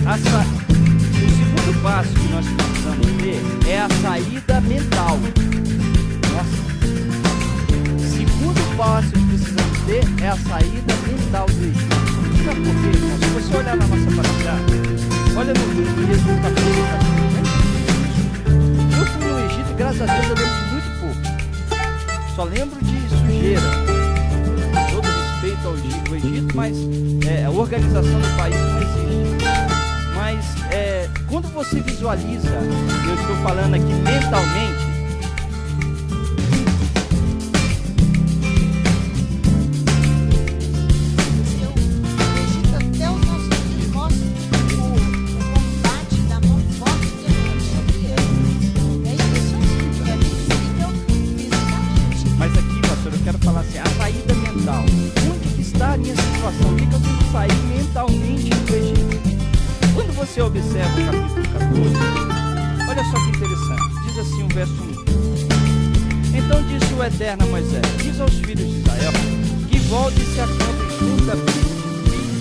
segundo passo que nós precisamos ter é a saída mental. Nossa. O passo que precisamos ter é a saída mental do Egito. Sabe por quê, irmão? Se você olhar na nossa paraxá, olha no Êxodo 14. Eu fui no Egito e graças a Deus eu lembro de muito pouco. Só lembro de sujeira. Todo respeito ao Egito, mas a organização do país não existe. Mas quando você visualiza, eu estou falando aqui mentalmente, você observa o capítulo 14, olha só que interessante, diz assim o verso 1. Então disse o Eterno a Moisés, diz aos filhos de Israel, que volte e se acampem junto a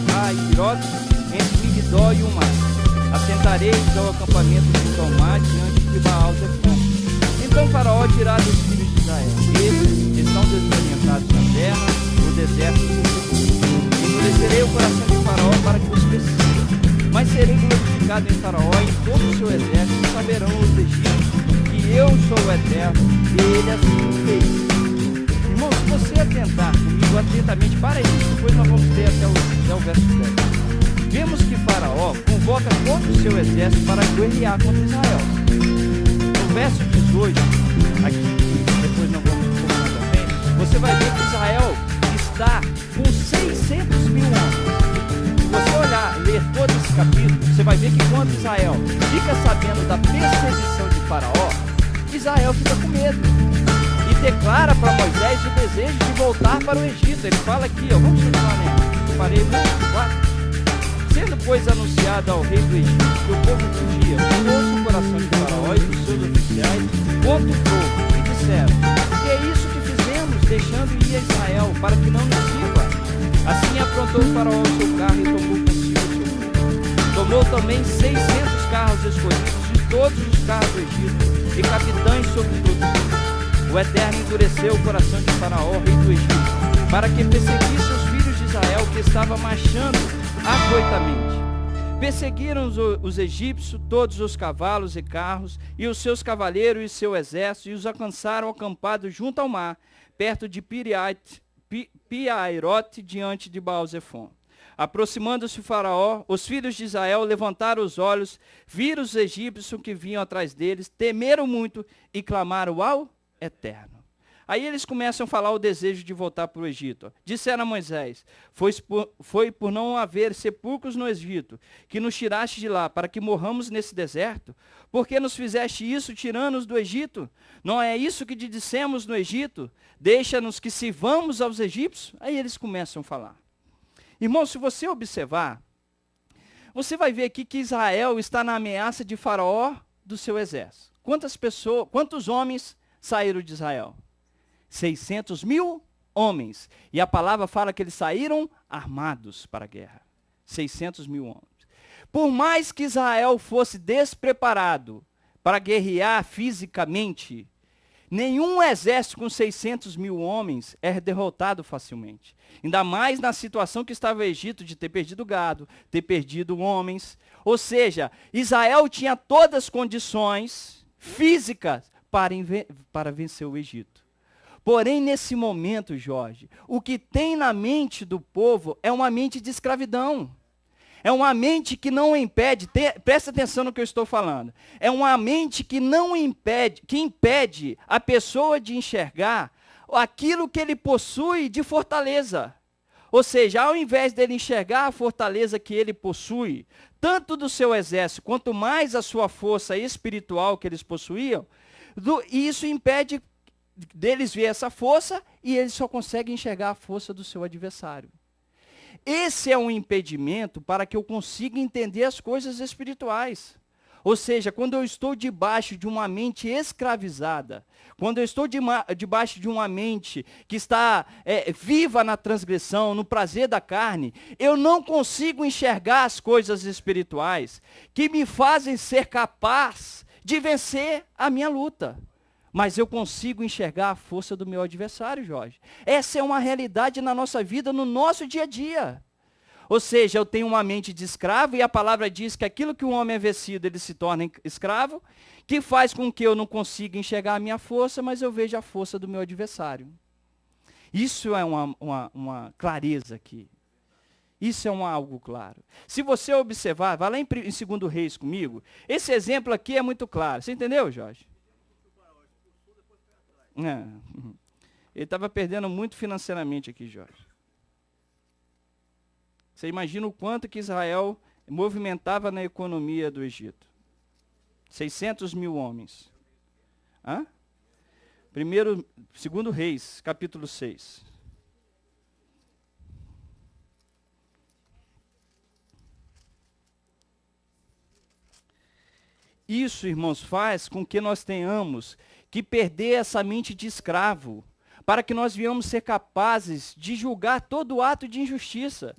Pi-Hahirote, entre Migdol e o mar. Assentareis ao acampamento junto ao mar, diante de Baal-Zephon. Então Faraó dirá dos filhos de Israel, eles estão desorientados na terra, no deserto do endurecerei o coração de Faraó para que os persiga. Mas serei glorificado em Faraó e em todo o seu exército, e saberão os egípcios que eu sou o Eterno, e ele assim fez. Irmão, se você atentar comigo atentamente para isso, depois nós vamos ler até o verso 10. Vemos que Faraó convoca todo o seu exército para guerrear contra Israel. No verso 18, aqui, depois nós vamos um pouco mais à frente, você vai ver que Israel está com 600 mil homens. Se você olhar, ler todo esse capítulo, você vai ver que quando Israel fica sabendo da perseguição de Faraó, Israel fica com medo e declara para Moisés o desejo de voltar para o Egito. Ele fala aqui, ó, vamos continuar lendo. Parei no 4. Sendo, pois, anunciado ao rei do Egito que o povo fugia, trouxe o coração de Faraó e dos seus oficiais contra o povo e disseram, que é isso que fizemos, deixando ir a Israel, para que não nos sirva. Assim aprontou o Faraó o seu carro e tomou consigo o seu povo. Tomou também 600 carros escolhidos de todos os carros do Egito e capitães sobre todos eles. O Eterno endureceu o coração de Faraó, rei do Egito, para que perseguisse os filhos de Israel que estavam marchando afoitamente. Perseguiram os egípcios, todos os cavalos e carros, e os seus cavaleiros e seu exército, e os alcançaram acampados junto ao mar, perto de Pi-Hahirote, diante de Baal-Zephon. Aproximando-se o Faraó, os filhos de Israel levantaram os olhos, viram os egípcios que vinham atrás deles, temeram muito e clamaram ao Eterno. Aí eles começam a falar o desejo de voltar para o Egito. Disseram a Moisés, foi por não haver sepulcros no Egito, que nos tiraste de lá, para que morramos nesse deserto? Por que nos fizeste isso, tirando-nos do Egito? Não é isso que te dissemos no Egito? Deixa-nos que sirvamos aos egípcios? Aí eles começam a falar. Irmão, se você observar, você vai ver aqui que Israel está na ameaça de Faraó do seu exército. Quantos homens saíram de Israel? 600 mil homens. E a palavra fala que eles saíram armados para a guerra. 600 mil homens. Por mais que Israel fosse despreparado para guerrear fisicamente, nenhum exército com 600 mil homens é derrotado facilmente. Ainda mais na situação que estava o Egito de ter perdido gado, ter perdido homens. Ou seja, Israel tinha todas as condições físicas para vencer o Egito. Porém, nesse momento, Jorge, o que tem na mente do povo é uma mente de escravidão. É uma mente que não impede, presta atenção no que eu estou falando. É uma mente que não impede, que impede a pessoa de enxergar aquilo que ele possui de fortaleza. Ou seja, ao invés dele enxergar a fortaleza que ele possui, tanto do seu exército, quanto mais a sua força espiritual que eles possuíam, isso impede deles ver essa força e eles só conseguem enxergar a força do seu adversário. Esse é um impedimento para que eu consiga entender as coisas espirituais. Ou seja, quando eu estou debaixo de uma mente escravizada, quando eu estou debaixo de uma mente que está viva na transgressão, no prazer da carne, eu não consigo enxergar as coisas espirituais que me fazem ser capaz de vencer a minha luta. Mas eu consigo enxergar a força do meu adversário, Jorge. Essa é uma realidade na nossa vida, no nosso dia a dia. Ou seja, eu tenho uma mente de escravo e a palavra diz que aquilo que o homem é vencido, ele se torna escravo, que faz com que eu não consiga enxergar a minha força, mas eu vejo a força do meu adversário. Isso é uma clareza aqui. Isso é algo claro. Se você observar, vai lá em 2 Reis comigo, esse exemplo aqui é muito claro. Você entendeu, Jorge? Ele estava perdendo muito financeiramente aqui, Jorge. Você imagina o quanto que Israel movimentava na economia do Egito. 600 mil homens. 2 Reis, capítulo 6. Isso, irmãos, faz com que nós tenhamos que perder essa mente de escravo, para que nós venhamos ser capazes de julgar todo ato de injustiça.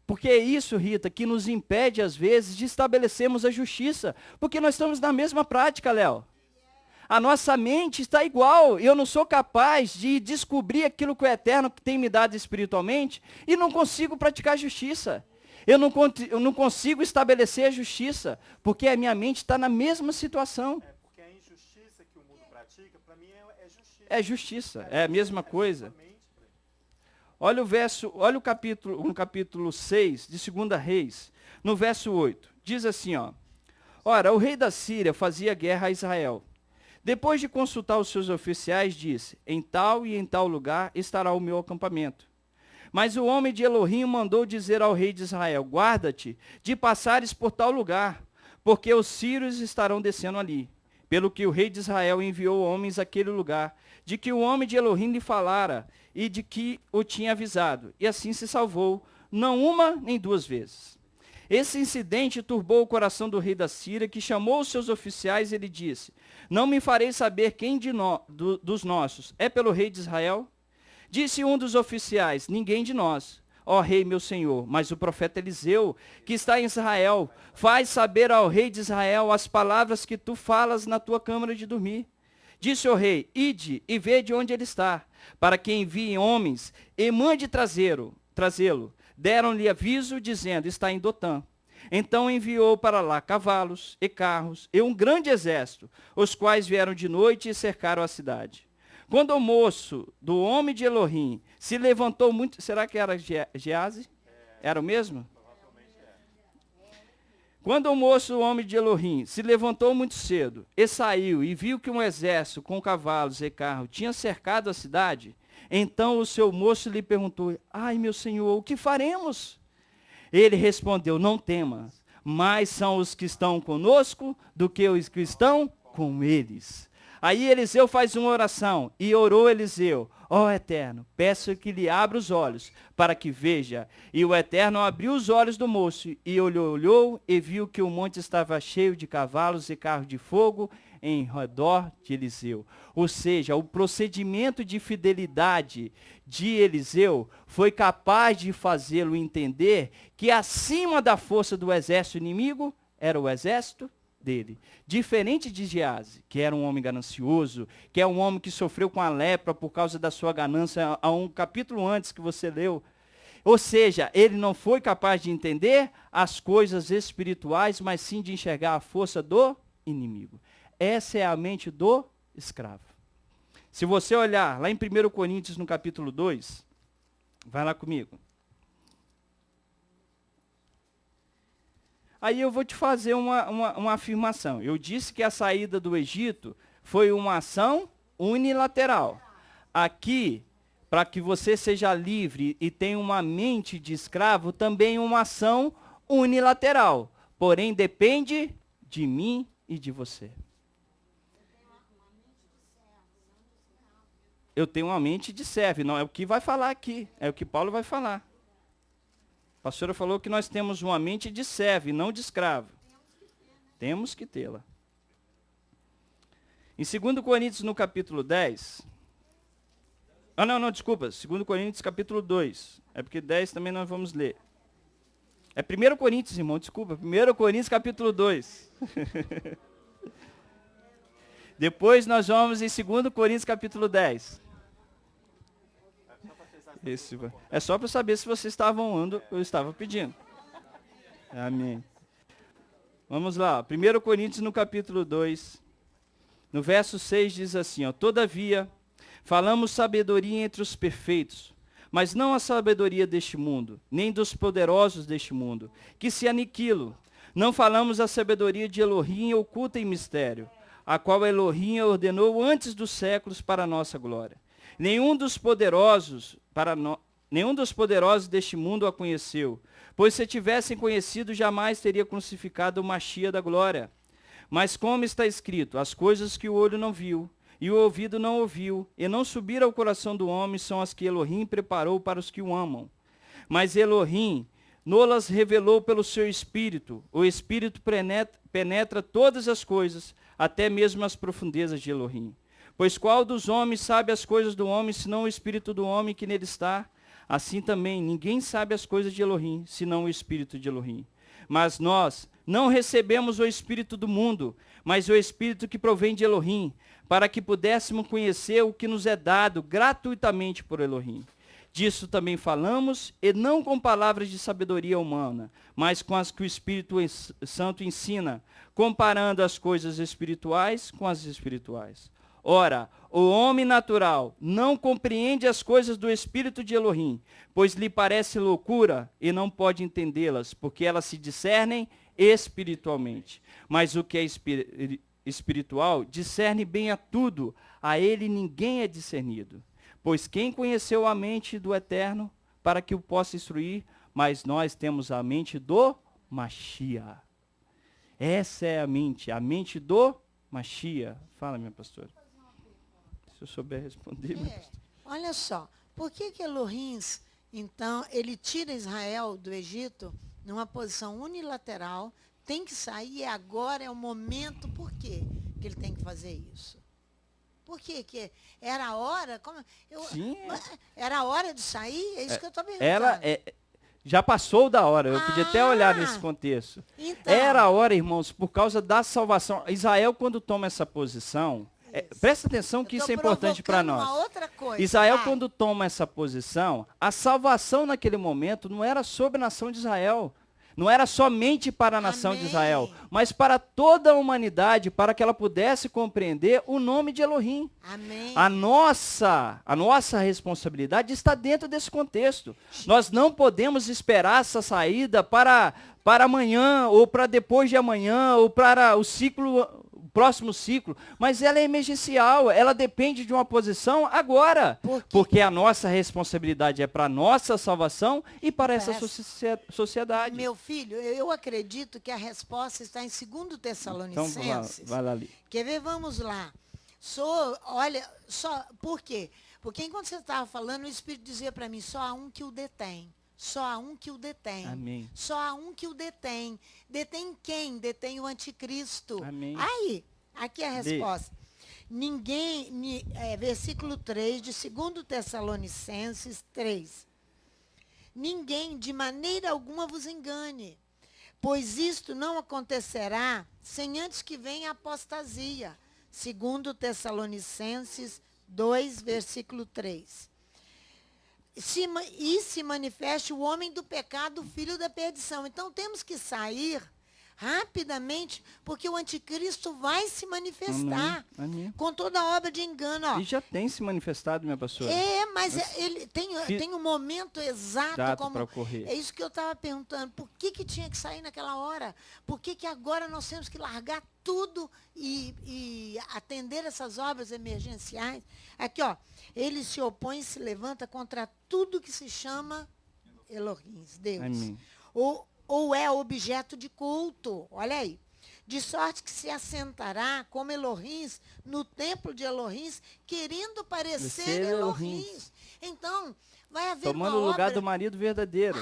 Porque é isso, Rita, que nos impede, às vezes, de estabelecermos a justiça. Porque nós estamos na mesma prática, Léo. A nossa mente está igual. Eu não sou capaz de descobrir aquilo que o Eterno tem me dado espiritualmente e não consigo praticar justiça. Eu não consigo estabelecer a justiça, porque a minha mente está na mesma situação. Porque a injustiça que o mundo pratica, para mim, é justiça. É justiça, é a mesma coisa. Olha o capítulo, no capítulo 6 de 2 Reis, no verso 8. Diz assim, Ora, o rei da Síria fazia guerra a Israel. Depois de consultar os seus oficiais, disse, em tal e em tal lugar estará o meu acampamento. Mas o homem de Elohim mandou dizer ao rei de Israel, guarda-te de passares por tal lugar, porque os sírios estarão descendo ali. Pelo que o rei de Israel enviou homens àquele lugar, de que o homem de Elohim lhe falara, e de que o tinha avisado. E assim se salvou, não uma nem duas vezes. Esse incidente turbou o coração do rei da Síria, que chamou os seus oficiais e lhe disse, não me farei saber quem dos nossos é pelo rei de Israel? Disse um dos oficiais, ninguém de nós, ó rei meu senhor, mas o profeta Eliseu, que está em Israel, faz saber ao rei de Israel as palavras que tu falas na tua câmara de dormir. Disse o rei, ide e vede onde ele está, para que envie homens e mande trazê-lo. Deram-lhe aviso, dizendo, está em Dotã. Então enviou para lá cavalos e carros e um grande exército, os quais vieram de noite e cercaram a cidade. Quando o moço do homem de Elohim se levantou muito... Será que era Geazi? Era o mesmo? Quando o moço, o homem de Elohim, se levantou muito cedo e saiu e viu que um exército com cavalos e carros tinha cercado a cidade, então o seu moço lhe perguntou: ai, meu senhor, o que faremos? Ele respondeu: não temas, mais são os que estão conosco do que os que estão com eles. Aí Eliseu faz uma oração, e orou Eliseu: ó Eterno, peço que lhe abra os olhos, para que veja. E o Eterno abriu os olhos do moço, e olhou e viu que o monte estava cheio de cavalos e carros de fogo em redor de Eliseu. Ou seja, o procedimento de fidelidade de Eliseu foi capaz de fazê-lo entender que acima da força do exército inimigo era o exército dele. Diferente de Geazi, que era um homem ganancioso, que é um homem que sofreu com a lepra por causa da sua ganância, há um capítulo antes que você leu. Ou seja, ele não foi capaz de entender as coisas espirituais, mas sim de enxergar a força do inimigo. Essa é a mente do escravo. Se você olhar lá em 1 Coríntios, no capítulo 2, vai lá comigo. Aí eu vou te fazer uma afirmação. Eu disse que a saída do Egito foi uma ação unilateral. Aqui, para que você seja livre e tenha uma mente de escravo, também uma ação unilateral. Porém, depende de mim e de você. Eu tenho uma mente de servo, não é o que vai falar aqui, é o que Paulo vai falar. A pastora falou que nós temos uma mente de servo e não de escravo. Temos que tê-la. Em 2 Coríntios, no capítulo 10... desculpa. 2 Coríntios, capítulo 2. É porque 10 também nós vamos ler. É 1 Coríntios, irmão, desculpa. 1 Coríntios, capítulo 2. Depois nós vamos em 2 Coríntios, capítulo 10. É só para saber se vocês estavam onde eu estava pedindo. Amém. Vamos lá. 1 Coríntios, no capítulo 2. No verso 6 diz assim, todavia, falamos sabedoria entre os perfeitos, mas não a sabedoria deste mundo, nem dos poderosos deste mundo, que se aniquilam. Não falamos a sabedoria de Elohim oculta em mistério, a qual Elohim ordenou antes dos séculos para a nossa glória. Nenhum dos poderosos deste mundo a conheceu, pois se tivessem conhecido, jamais teria crucificado o Machia da glória. Mas como está escrito, as coisas que o olho não viu, e o ouvido não ouviu, e não subiram ao coração do homem, são as que Elohim preparou para os que o amam. Mas Elohim nolas revelou pelo seu Espírito. O Espírito penetra todas as coisas, até mesmo as profundezas de Elohim. Pois qual dos homens sabe as coisas do homem, senão o Espírito do homem que nele está? Assim também, ninguém sabe as coisas de Elohim, senão o Espírito de Elohim. Mas nós não recebemos o Espírito do mundo, mas o Espírito que provém de Elohim, para que pudéssemos conhecer o que nos é dado gratuitamente por Elohim. Disso também falamos, e não com palavras de sabedoria humana, mas com as que o Espírito Santo ensina, comparando as coisas espirituais com as espirituais. Ora, o homem natural não compreende as coisas do Espírito de Elohim, pois lhe parece loucura e não pode entendê-las, porque elas se discernem espiritualmente. Mas o que é espiritual discerne bem a tudo, a ele ninguém é discernido. Pois quem conheceu a mente do Eterno para que o possa instruir, mas nós temos a mente do Machia. Essa é a mente do Machia. Fala, minha pastora. Se eu souber responder, minha pastora. Olha só, por que Elohim, então, ele tira Israel do Egito numa posição unilateral, tem que sair, e agora é o momento, por quê que ele tem que fazer isso? Por quê? Que era a hora? Sim. Era a hora de sair? É isso que eu estou perguntando. Já passou da hora, eu podia até olhar nesse contexto. Então, era a hora, irmãos, por causa da salvação. Israel, quando toma essa posição, presta atenção que isso é importante para nós. Outra coisa, Israel, quando toma essa posição, a salvação naquele momento não era sobre a nação de Israel. Não era somente para a nação Amém. de Israel, mas para toda a humanidade, para que ela pudesse compreender o nome de Elohim. Amém. A nossa responsabilidade está dentro desse contexto. Nós não podemos esperar essa saída para amanhã, ou para depois de amanhã, ou para o próximo ciclo, mas ela é emergencial, ela depende de uma posição agora, porque a nossa responsabilidade é para a nossa salvação e para essa sociedade. Meu filho, eu acredito que a resposta está em 2 Tessalonicenses. Então, vai lá ali. Quer ver? Vamos lá. Por quê? Porque enquanto você estava falando, o Espírito dizia para mim, só há um que o detém. Só há um que o detém. Amém. Só há um que o detém. Detém quem? Detém o anticristo. Amém. Aí, aqui é a resposta. Versículo 3 de 2 Tessalonicenses 3. Ninguém de maneira alguma vos engane, pois isto não acontecerá sem antes que venha a apostasia. 2 Tessalonicenses 2, versículo 3. Se manifeste o homem do pecado, o filho da perdição. Então temos que sair rapidamente, porque o anticristo vai se manifestar. Amém. Com toda a obra de engano. Ó. E já tem se manifestado, minha pastora. Mas ele tem um momento exato para ocorrer. É isso que eu estava perguntando. Por que tinha que sair naquela hora? Por que agora nós temos que largar tudo e atender essas obras emergenciais? Aqui, ó. Ele se opõe e se levanta contra tudo que se chama Elohim, Deus. Amém. Ou é objeto de culto. Olha aí. De sorte que se assentará como Elohims no templo de Elohims, querendo parecer Elohims. Então, vai haver tomando o lugar do marido verdadeiro.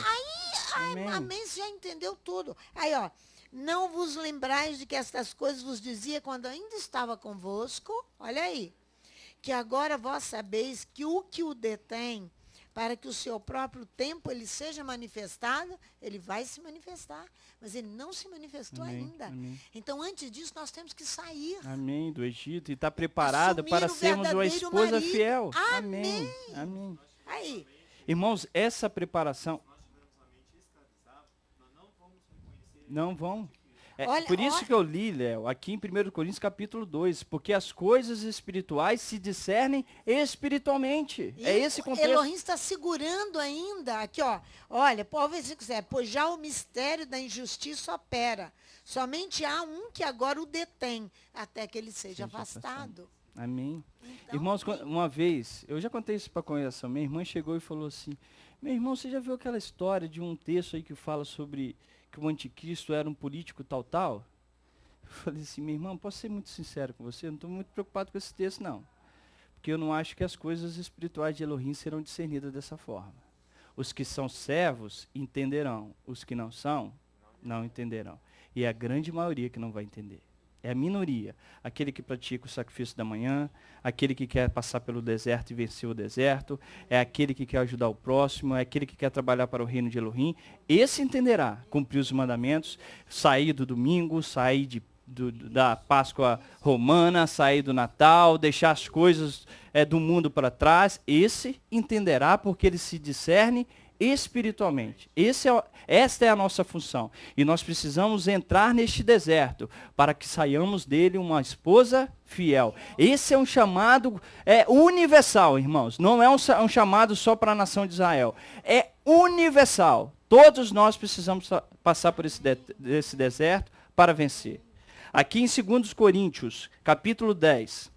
Amém, você já entendeu tudo. Aí, ó. Não vos lembrais de que estas coisas vos dizia quando ainda estava convosco. Olha aí. Que agora vós sabeis que o detém, para que o seu próprio tempo ele seja manifestado, ele vai se manifestar. Mas ele não se manifestou ainda. Amém. Então, antes disso, nós temos que sair. Amém, do Egito. E estar preparado para sermos uma esposa fiel. Amém. Amém. Aí. Irmãos, essa preparação... Não vão. Por isso que eu li, Léo, aqui em 1 Coríntios capítulo 2, porque as coisas espirituais se discernem espiritualmente. É esse contexto. Elohim está segurando ainda, aqui ó, olha, pode ver se quiser, pois já o mistério da injustiça opera. Somente há um que agora o detém, até que ele seja afastado. Amém. Então, irmãos, uma vez, eu já contei isso para a congregação, minha irmã chegou e falou assim, meu irmão, você já viu aquela história de um texto aí que fala sobre que o anticristo era um político tal? Eu falei assim, minha irmã, posso ser muito sincero com você? Eu não estou muito preocupado com esse texto, não. Porque eu não acho que as coisas espirituais de Elohim serão discernidas dessa forma. Os que são servos entenderão, os que não são, não entenderão. E é a grande maioria que não vai entender. É a minoria. Aquele que pratica o sacrifício da manhã, aquele que quer passar pelo deserto e vencer o deserto, é aquele que quer ajudar o próximo, é aquele que quer trabalhar para o reino de Elohim. Esse entenderá, cumprir os mandamentos, sair do domingo, sair da Páscoa romana, sair do Natal, deixar as coisas do mundo para trás. Esse entenderá porque ele se discerne espiritualmente. Esta é a nossa função. E nós precisamos entrar neste deserto para que saiamos dele uma esposa fiel. Esse é um chamado universal, irmãos. Não é um chamado só para a nação de Israel. É universal. Todos nós precisamos passar por esse deserto para vencer. Aqui em 2 Coríntios, capítulo 10,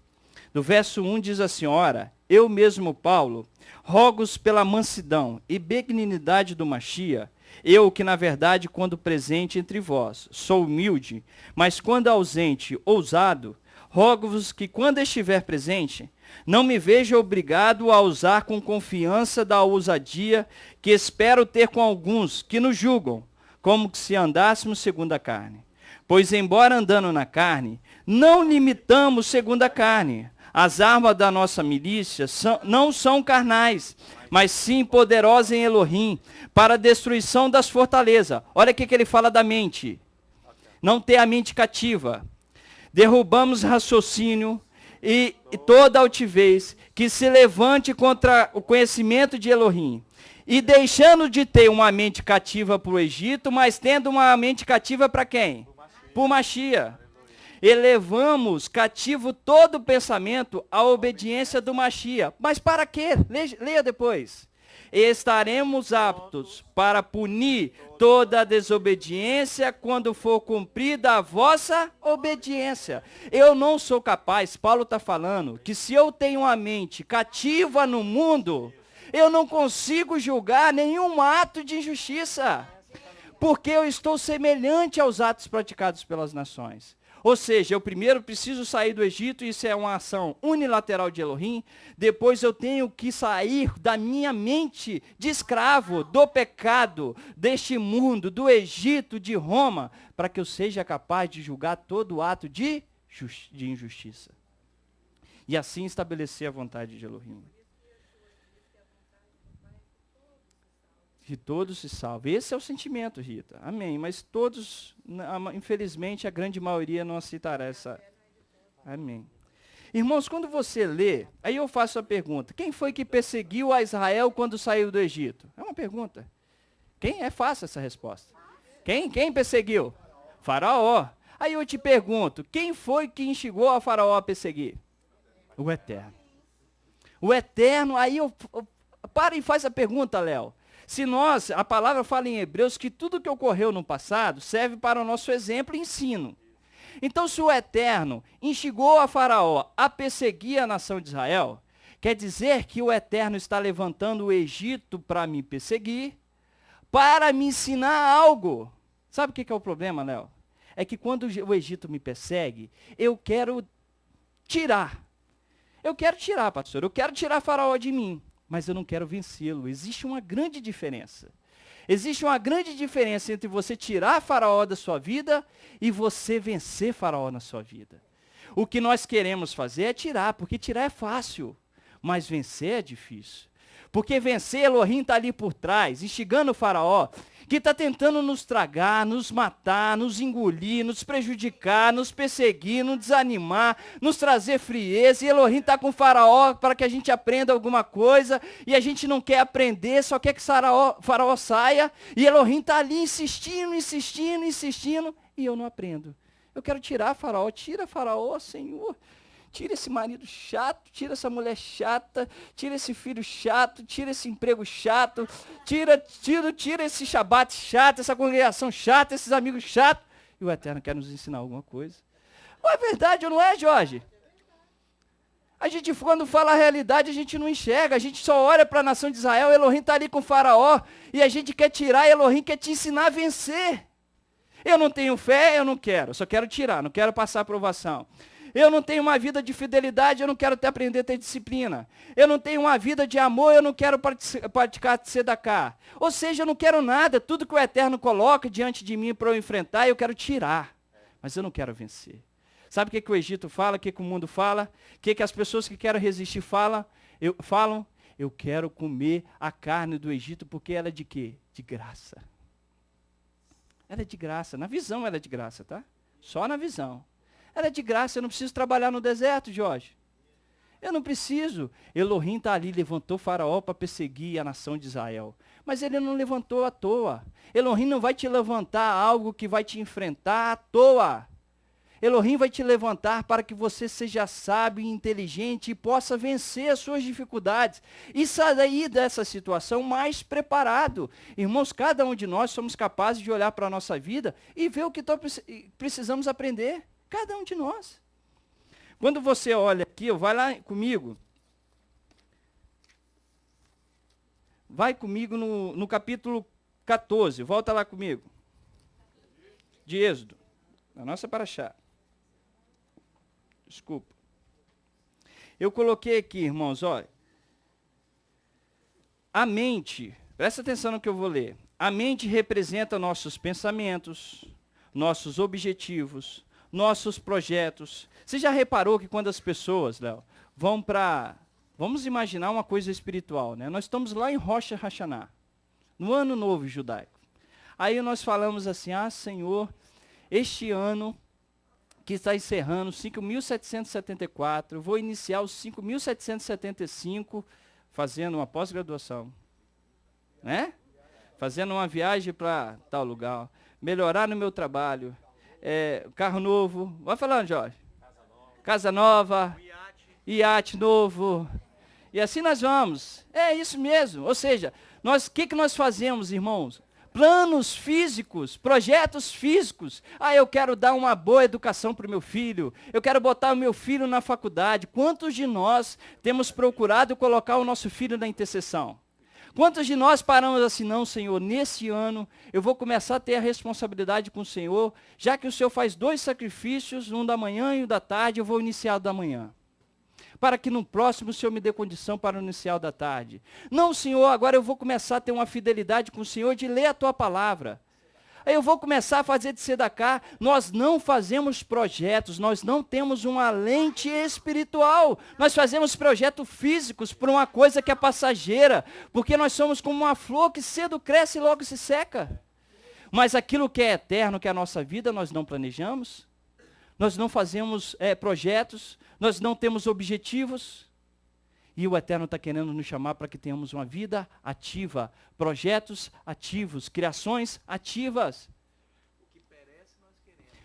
do verso 1 diz assim, ora, eu mesmo, Paulo, rogo-os pela mansidão e benignidade do Machia, eu que na verdade, quando presente entre vós, sou humilde, mas quando ausente, ousado, rogo-vos que quando estiver presente, não me veja obrigado a usar com confiança da ousadia que espero ter com alguns que nos julgam, como que se andássemos segundo a carne. Pois embora andando na carne, não limitamos segundo a carne. As armas da nossa milícia não são carnais, mas sim poderosas em Elohim, para a destruição das fortalezas. Olha o que ele fala da mente. Não ter a mente cativa. Derrubamos raciocínio e toda altivez que se levante contra o conhecimento de Elohim. E deixando de ter uma mente cativa para o Egito, mas tendo uma mente cativa para quem? Para o Mashiach. Elevamos cativo todo o pensamento à obediência do Mashiach. Mas para quê? Leia depois. Estaremos aptos para punir toda a desobediência quando for cumprida a vossa obediência. Eu não sou capaz, Paulo está falando, que se eu tenho uma mente cativa no mundo, eu não consigo julgar nenhum ato de injustiça, porque eu estou semelhante aos atos praticados pelas nações. Ou seja, eu primeiro preciso sair do Egito, isso é uma ação unilateral de Elohim. Depois eu tenho que sair da minha mente de escravo, do pecado, deste mundo, do Egito, de Roma, para que eu seja capaz de julgar todo ato de injustiça. E assim estabelecer a vontade de Elohim. Que todos se salvem. Esse é o sentimento, Rita. Amém. Mas todos, infelizmente, a grande maioria não aceitará essa. Amém. Irmãos, quando você lê, aí eu faço a pergunta. Quem foi que perseguiu a Israel quando saiu do Egito? É uma pergunta. Quem? É fácil essa resposta. Quem perseguiu? Faraó. Aí eu te pergunto, quem foi que instigou a Faraó a perseguir? O Eterno. O Eterno, aí eu para e faz a pergunta, Léo. Se a palavra fala em Hebreus que tudo que ocorreu no passado serve para o nosso exemplo e ensino. Então, se o Eterno instigou a Faraó a perseguir a nação de Israel, quer dizer que o Eterno está levantando o Egito para me perseguir, para me ensinar algo. Sabe o que é o problema, Léo? É que quando o Egito me persegue, eu quero tirar. Eu quero tirar, pastor. Eu quero tirar Faraó de mim. Mas eu não quero vencê-lo. Existe uma grande diferença. Existe uma grande diferença entre você tirar Faraó da sua vida e você vencer Faraó na sua vida. O que nós queremos fazer é tirar, porque tirar é fácil, mas vencer é difícil. Porque vencer, Elohim está ali por trás, instigando o Faraó, que está tentando nos tragar, nos matar, nos engolir, nos prejudicar, nos perseguir, nos desanimar, nos trazer frieza. E Elohim está com o Faraó para que a gente aprenda alguma coisa, e a gente não quer aprender, só quer que Faraó saia. E Elohim está ali insistindo, e eu não aprendo. Eu quero tirar Faraó, tira Faraó, Senhor. Tira esse marido chato, tira essa mulher chata, tira esse filho chato, tira esse emprego chato, tira esse Shabat chato, essa congregação chata, esses amigos chatos. E o Eterno quer nos ensinar alguma coisa. Ou é verdade ou não é, Jorge? A gente, quando fala a realidade, a gente não enxerga, a gente só olha para a nação de Israel, Elohim está ali com o Faraó, e a gente quer tirar, Elohim quer te ensinar a vencer. Eu não tenho fé, eu não quero, só quero tirar, não quero passar aprovação. Eu não tenho uma vida de fidelidade, eu não quero aprender a ter disciplina. Eu não tenho uma vida de amor, eu não quero praticar tzedakah. Ou seja, eu não quero nada, tudo que o Eterno coloca diante de mim para eu enfrentar, eu quero tirar. Mas eu não quero vencer. Sabe o que o Egito fala, o que o mundo fala? O que as pessoas que querem resistir falam? Eu quero comer a carne do Egito porque ela é de quê? De graça. Ela é de graça, na visão ela é de graça, tá? Só na visão. Ela é de graça, eu não preciso trabalhar no deserto, Jorge. Eu não preciso. Elohim está ali, levantou Faraó para perseguir a nação de Israel. Mas ele não levantou à toa. Elohim não vai te levantar algo que vai te enfrentar à toa. Elohim vai te levantar para que você seja sábio e inteligente e possa vencer as suas dificuldades. E sair dessa situação mais preparado. Irmãos, cada um de nós somos capazes de olhar para a nossa vida e ver o que precisamos aprender. Cada um de nós. Quando você olha aqui, vai lá comigo. Vai comigo no capítulo 14. Volta lá comigo. De Êxodo. Na nossa paraxá. Desculpa. Eu coloquei aqui, irmãos, olha. A mente, presta atenção no que eu vou ler. A mente representa nossos pensamentos, nossos objetivos, nossos projetos. Você já reparou que quando as pessoas, Léo, vão para... Vamos imaginar uma coisa espiritual, né? Nós estamos lá em Rosh Hashanah, no Ano Novo Judaico. Aí nós falamos assim, Senhor, este ano que está encerrando 5.774, vou iniciar os 5.775 fazendo uma pós-graduação. né? Fazendo uma viagem para tal lugar, melhorar no meu trabalho, carro novo, vai falando, Jorge. Casa nova, iate novo, e assim nós vamos. É isso mesmo, ou seja, o que nós fazemos, irmãos? Planos físicos, projetos físicos. Eu quero dar uma boa educação para o meu filho, eu quero botar o meu filho na faculdade. Quantos de nós temos procurado colocar o nosso filho na intercessão? Quantos de nós paramos assim, não, Senhor, nesse ano eu vou começar a ter a responsabilidade com o Senhor, já que o Senhor faz 2 sacrifícios, um da manhã e um da tarde, eu vou iniciar o da manhã. Para que no próximo o Senhor me dê condição para o inicial da tarde. Não, Senhor, agora eu vou começar a ter uma fidelidade com o Senhor de ler a Tua palavra. Aí eu vou começar a fazer de sedacá. Nós não fazemos projetos, nós não temos uma lente espiritual. Nós fazemos projetos físicos por uma coisa que é passageira, porque nós somos como uma flor que cedo cresce e logo se seca. Mas aquilo que é eterno, que é a nossa vida, nós não planejamos. Nós não fazemos projetos, nós não temos objetivos. E o Eterno está querendo nos chamar para que tenhamos uma vida ativa, projetos ativos, criações ativas.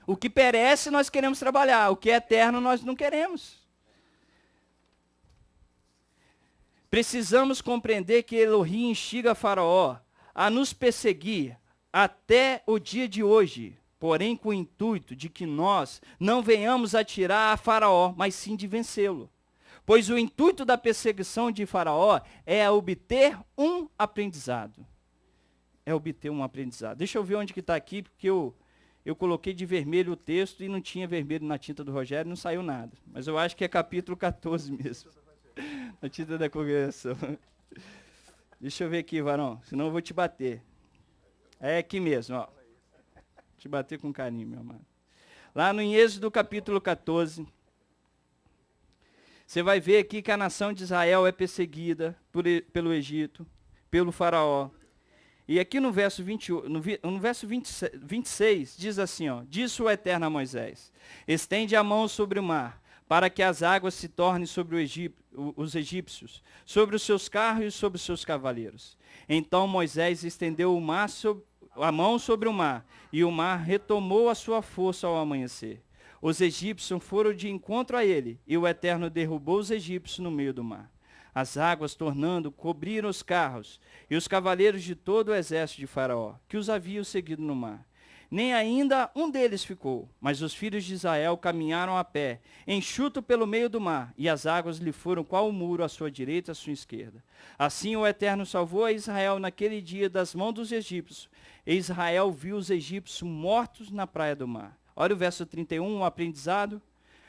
O que perece nós queremos trabalhar, o que é eterno nós não queremos. Precisamos compreender que Elohim instiga Faraó a nos perseguir até o dia de hoje, porém com o intuito de que nós não venhamos a tirar a Faraó, mas sim de vencê-lo. Pois o intuito da perseguição de Faraó é obter um aprendizado. É obter um aprendizado. Deixa eu ver onde que está aqui, porque eu coloquei de vermelho o texto e não tinha vermelho na tinta do Rogério, não saiu nada. Mas eu acho que é capítulo 14 mesmo. Na tinta da congregação. Deixa eu ver aqui, varão, senão eu vou te bater. É aqui mesmo, ó. Te bater com carinho, meu amado. Lá no Êxodo capítulo 14... Você vai ver aqui que a nação de Israel é perseguida pelo Egito, pelo faraó. E aqui no verso 26 diz assim, ó, disse o Eterno a Moisés, estende a mão sobre o mar, para que as águas se tornem sobre os egípcios, sobre os seus carros e sobre os seus cavaleiros. Então Moisés estendeu a mão sobre o mar, e o mar retomou a sua força ao amanhecer. Os egípcios foram de encontro a ele, e o Eterno derrubou os egípcios no meio do mar. As águas, tornando, cobriram os carros e os cavaleiros de todo o exército de Faraó, que os haviam seguido no mar. Nem ainda um deles ficou, mas os filhos de Israel caminharam a pé, enxuto pelo meio do mar, e as águas lhe foram qual o muro à sua direita e à sua esquerda. Assim o Eterno salvou a Israel naquele dia das mãos dos egípcios, e Israel viu os egípcios mortos na praia do mar. Olha o verso 31, o aprendizado.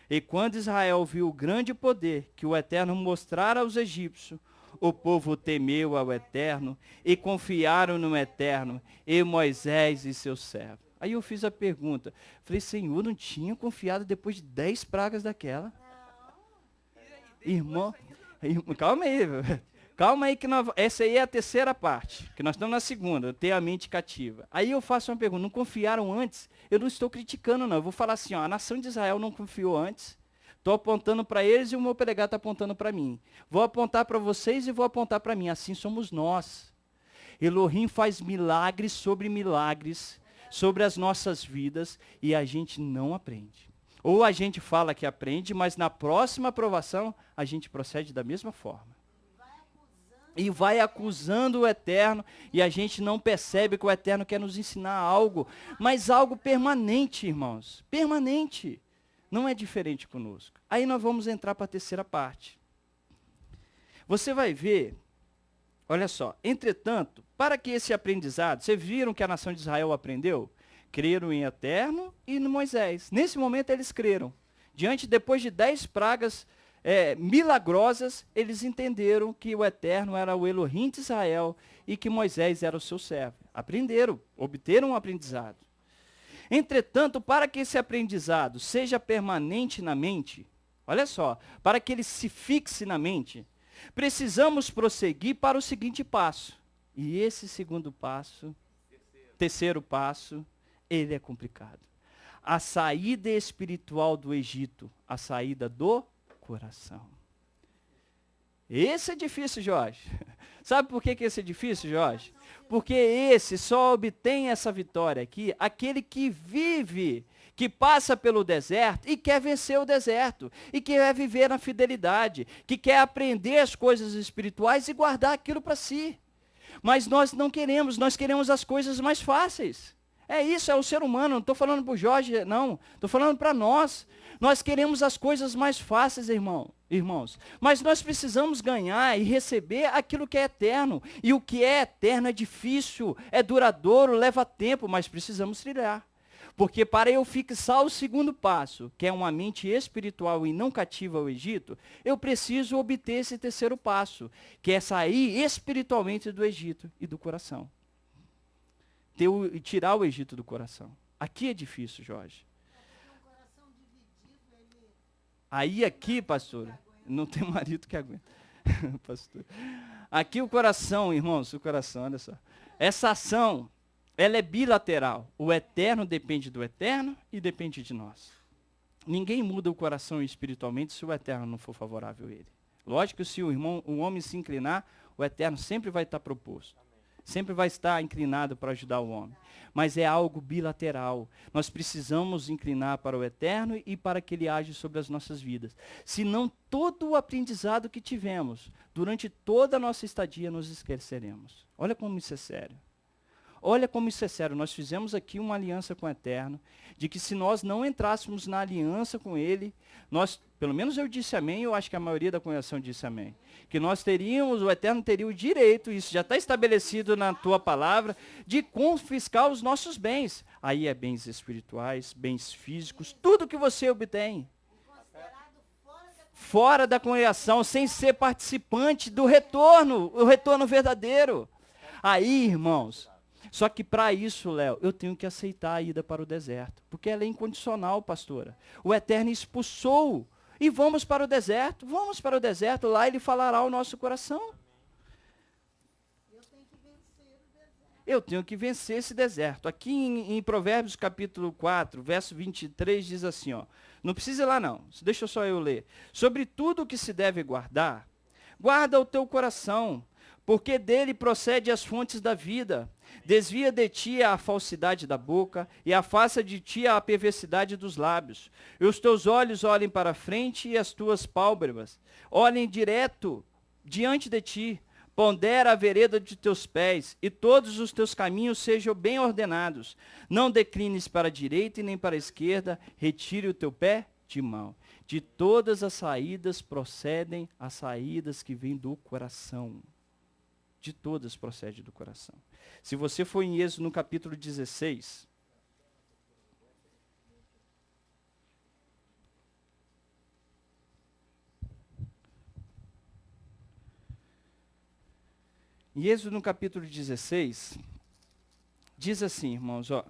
E quando Israel viu o grande poder que o Eterno mostrara aos egípcios, o povo temeu ao Eterno e confiaram no Eterno e Moisés e seus servos. Aí eu fiz a pergunta, falei, Senhor, não tinha confiado depois de 10 pragas daquela? Irmão, calma aí, calma aí que essa aí é a terceira parte, que nós estamos na segunda, ter a mente cativa. Aí eu faço uma pergunta, não confiaram antes? Eu não estou criticando não, eu vou falar assim, ó, a nação de Israel não confiou antes, estou apontando para eles e o meu polegar está apontando para mim. Vou apontar para vocês e vou apontar para mim, assim somos nós. Elohim faz milagres sobre as nossas vidas e a gente não aprende. Ou a gente fala que aprende, mas na próxima aprovação a gente procede da mesma forma. E vai acusando o Eterno, e a gente não percebe que o Eterno quer nos ensinar algo, mas algo permanente, irmãos, permanente. Não é diferente conosco. Aí nós vamos entrar para a terceira parte. Você vai ver, olha só, entretanto, para que esse aprendizado, vocês viram que a nação de Israel aprendeu? Creram em Eterno e em Moisés. Nesse momento eles creram. Depois de 10 pragas milagrosas, eles entenderam que o Eterno era o Elohim de Israel e que Moisés era o seu servo. Aprenderam, obteram um aprendizado. Entretanto, para que esse aprendizado seja permanente na mente, olha só, para que ele se fixe na mente, precisamos prosseguir para o seguinte passo. E esse terceiro passo, ele é complicado. A saída espiritual do Egito, a saída do coração. Esse é difícil, Jorge. Sabe por que esse é difícil, Jorge? Porque esse só obtém essa vitória aqui, aquele que vive, que passa pelo deserto e quer vencer o deserto, e quer viver na fidelidade, que quer aprender as coisas espirituais e guardar aquilo para si. Mas nós não queremos, nós queremos as coisas mais fáceis. É isso, é o ser humano, não estou falando para o Jorge, não, estou falando para nós. Nós queremos as coisas mais fáceis, irmãos. Mas nós precisamos ganhar e receber aquilo que é eterno. E o que é eterno é difícil, é duradouro, leva tempo, mas precisamos trilhar. Porque para eu fixar o segundo passo, que é uma mente espiritual e não cativa ao Egito, eu preciso obter esse terceiro passo, que é sair espiritualmente do Egito e do coração. Tirar o Egito do coração. Aqui é difícil, Jorge. Aí aqui, pastor, não tem marido que aguenta. Pastor. Aqui o coração, irmãos, o coração, olha só. Essa ação, ela é bilateral. O eterno depende do eterno e depende de nós. Ninguém muda o coração espiritualmente se o eterno não for favorável a ele. Lógico que se o homem se inclinar, o eterno sempre vai estar proposto. Sempre vai estar inclinado para ajudar o homem. Mas é algo bilateral. Nós precisamos inclinar para o eterno e para que ele age sobre as nossas vidas. Senão, todo o aprendizado que tivemos durante toda a nossa estadia, nos esqueceremos. Olha como isso é sério. Olha como isso é sério. Nós fizemos aqui uma aliança com o eterno, de que se nós não entrássemos na aliança com ele, nós, pelo menos eu disse amém, eu acho que a maioria da congregação disse amém, que nós teríamos, o eterno teria o direito, isso já está estabelecido na tua palavra, de confiscar os nossos bens. Aí é bens espirituais, bens físicos, tudo que você obtém. Fora da congregação, sem ser participante do retorno, o retorno verdadeiro. Aí, irmãos, só que para isso, Léo, eu tenho que aceitar a ida para o deserto, porque ela é incondicional, pastora. O Eterno expulsou e vamos para o deserto, lá ele falará ao nosso coração. Eu tenho que vencer esse deserto. Aqui em Provérbios capítulo 4, verso 23, diz assim, ó, não precisa ir lá não, deixa só eu ler. Sobre tudo o que se deve guardar, guarda o teu coração, porque dele procede as fontes da vida. Desvia de ti a falsidade da boca e afasta de ti a perversidade dos lábios. E os teus olhos olhem para a frente e as tuas pálpebras olhem direto diante de ti. Pondera a vereda de teus pés e todos os teus caminhos sejam bem ordenados. Não declines para a direita e nem para a esquerda. Retire o teu pé de mão. De todas as saídas procedem as saídas que vêm do coração. De todas procede do coração. Se você for em Êxodo no capítulo 16, em Êxodo no capítulo 16, diz assim, irmãos, ó,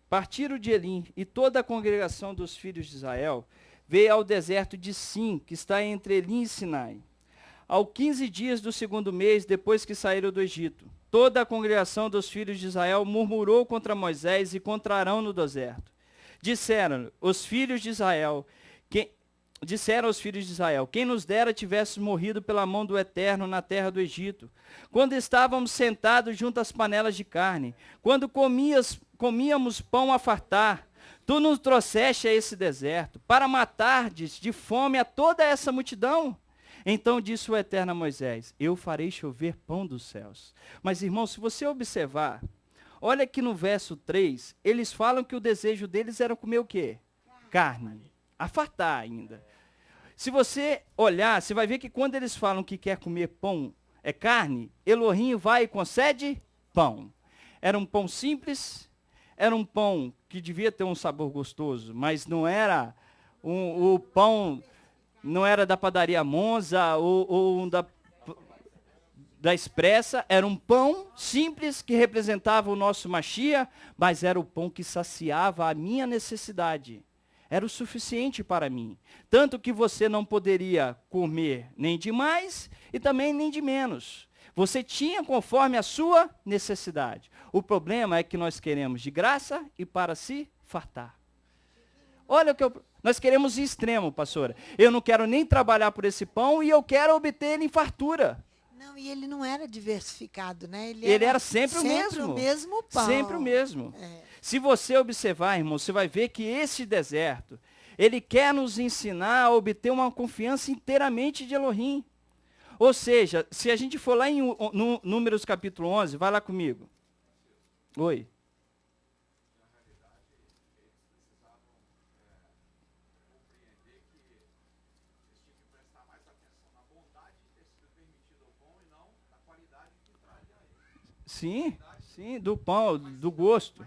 partiram de Elim e toda a congregação dos filhos de Israel veio ao deserto de Sim, que está entre Elim e Sinai. Ao 15 dias do segundo mês, depois que saíram do Egito, toda a congregação dos filhos de Israel murmurou contra Moisés e contra Arão no deserto. Disseram aos filhos de Israel, quem nos dera tivesse morrido pela mão do Eterno na terra do Egito, quando estávamos sentados junto às panelas de carne, quando comíamos pão a fartar, tu nos trouxeste a esse deserto, para matardes de fome a toda essa multidão. Então disse o Eterno a Moisés, eu farei chover pão dos céus. Mas, irmão, se você observar, olha que no verso 3, eles falam que o desejo deles era comer o quê? Carne. A fartar ainda. Se você olhar, você vai ver que quando eles falam que quer comer pão, é carne, Elohim vai e concede pão. Era um pão simples, era um pão que devia ter um sabor gostoso, mas não era o pão... Não era da padaria Monza ou da Expressa, era um pão simples que representava o nosso Machia, mas era o pão que saciava a minha necessidade. Era o suficiente para mim. Tanto que você não poderia comer nem de mais e também nem de menos. Você tinha conforme a sua necessidade. O problema é que nós queremos de graça e para se fartar. Olha o que nós queremos em extremo, pastora. Eu não quero nem trabalhar por esse pão e eu quero obter ele em fartura. Não, e ele não era diversificado, né? Ele era sempre o mesmo. Sempre o mesmo pão. Sempre o mesmo. Se você observar, irmão, você vai ver que esse deserto, ele quer nos ensinar a obter uma confiança inteiramente de Elohim. Ou seja, se a gente for lá em Números capítulo 11, vai lá comigo. Oi. Sim, do pão, do gosto.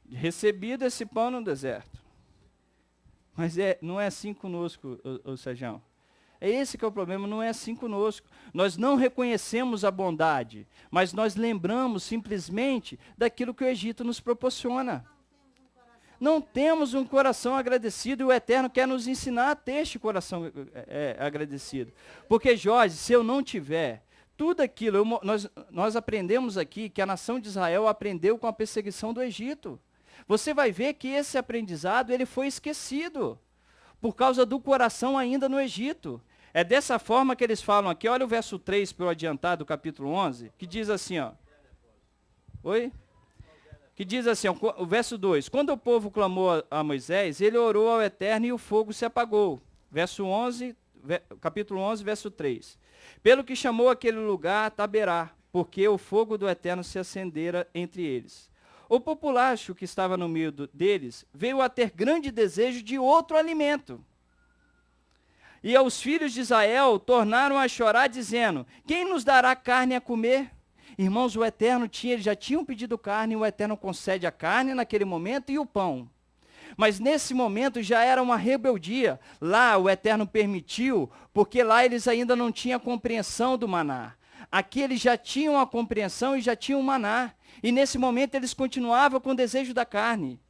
Recebido esse pão no deserto. Mas não é assim conosco, ô Sérgio. É esse que é o problema, não é assim conosco. Nós não reconhecemos a bondade, mas nós lembramos simplesmente daquilo que o Egito nos proporciona. Não temos um coração agradecido e o Eterno quer nos ensinar a ter este coração agradecido. Porque, Jorge, se eu não tiver tudo aquilo, nós aprendemos aqui que a nação de Israel aprendeu com a perseguição do Egito. Você vai ver que esse aprendizado ele foi esquecido por causa do coração ainda no Egito. É dessa forma que eles falam aqui, olha o verso 3 para eu adiantar do capítulo 11, que diz assim, ó. Oi? Que diz assim, ó, o verso 2, quando o povo clamou a Moisés, ele orou ao Eterno e o fogo se apagou. Verso 11, capítulo 11, verso 3. Pelo que chamou aquele lugar Taberá, porque o fogo do Eterno se acendera entre eles. O populacho que estava no meio deles veio a ter grande desejo de outro alimento. E os filhos de Israel tornaram a chorar, dizendo, quem nos dará carne a comer? Irmãos, o Eterno eles já tinham pedido carne, o Eterno concede a carne naquele momento e o pão. Mas nesse momento já era uma rebeldia. Lá o Eterno permitiu, porque lá eles ainda não tinham compreensão do maná. Aqui eles já tinham a compreensão e já tinham o maná. E nesse momento eles continuavam com o desejo da carne.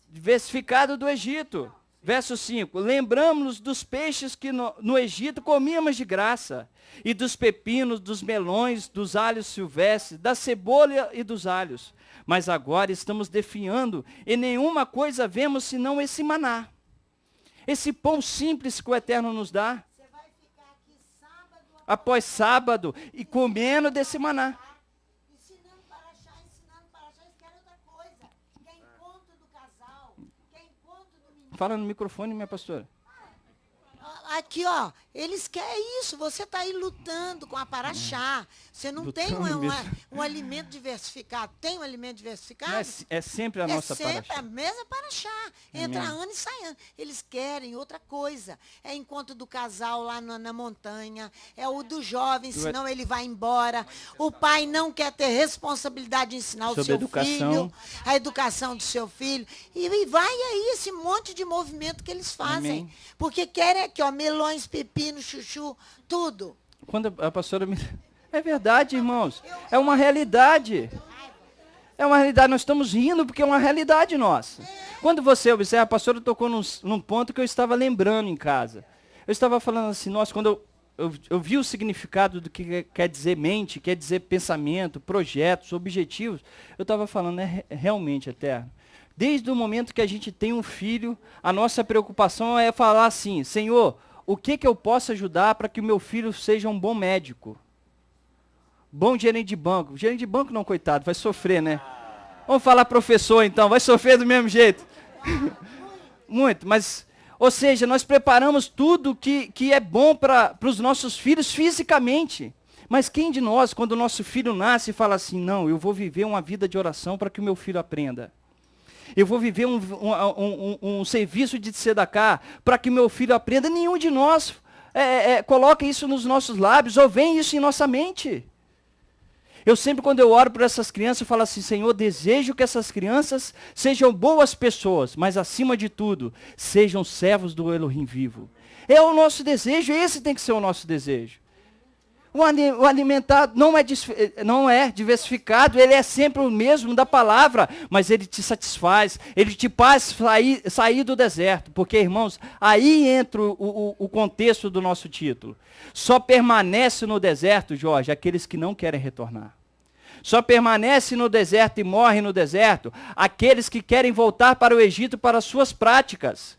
Diversificado do Egito. Verso 5, lembramos-nos dos peixes que no Egito comíamos de graça, e dos pepinos, dos melões, dos alhos silvestres, da cebola e dos alhos. Mas agora estamos definhando, e nenhuma coisa vemos senão esse maná. Esse pão simples que o Eterno nos dá. Você vai ficar aqui sábado após sábado, e comendo desse maná. Ensinando Paraxá, eles querem outra coisa. Quer encontro do casal, quer encontro do menino. Fala no microfone, minha pastora. Aqui, ó, eles querem isso. Você está aí lutando com a Paraxá. Você não tem um alimento diversificado. Tem um alimento diversificado? É sempre a nossa Paraxá. É sempre a mesma Paraxá. Entra ano e sai ano. Eles querem outra coisa. É encontro do casal lá na montanha. É o do jovem, senão ele vai embora. O pai não quer ter responsabilidade de ensinar o seu filho. A educação do seu filho. E vai aí esse monte de movimento que eles fazem. Amém. Porque querem aqui, ó, melões, pepino, chuchu, tudo. Quando a pastora me... É verdade, irmãos. É uma realidade. É uma realidade. Nós estamos rindo porque é uma realidade nossa. Quando você observa, a pastora tocou num ponto que eu estava lembrando em casa. Eu estava falando assim, nossa, quando eu vi o significado do que quer dizer mente, quer dizer pensamento, projetos, objetivos, eu estava falando, realmente, Eterno. Desde o momento que a gente tem um filho, a nossa preocupação é falar assim, Senhor, o que eu posso ajudar para que o meu filho seja um bom médico? Bom gerente de banco. Gerente de banco não, coitado, vai sofrer, né? Vamos falar professor então, vai sofrer do mesmo jeito. Muito, mas, ou seja, nós preparamos tudo que é bom para os nossos filhos fisicamente. Mas quem de nós, quando o nosso filho nasce, fala assim, não, eu vou viver uma vida de oração para que o meu filho aprenda. Eu vou viver um serviço de tzedaká para que meu filho aprenda. Nenhum de nós coloca isso nos nossos lábios ou vem isso em nossa mente. Eu sempre, quando eu oro por essas crianças, eu falo assim, Senhor, desejo que essas crianças sejam boas pessoas, mas acima de tudo, sejam servos do Elohim vivo. É o nosso desejo, esse tem que ser o nosso desejo. O alimentado não é diversificado, ele é sempre o mesmo da palavra, mas ele te satisfaz, ele te faz sair do deserto. Porque, irmãos, aí entra o contexto do nosso título. Só permanece no deserto, Jorge, aqueles que não querem retornar. Só permanece no deserto e morre no deserto aqueles que querem voltar para o Egito para as suas práticas.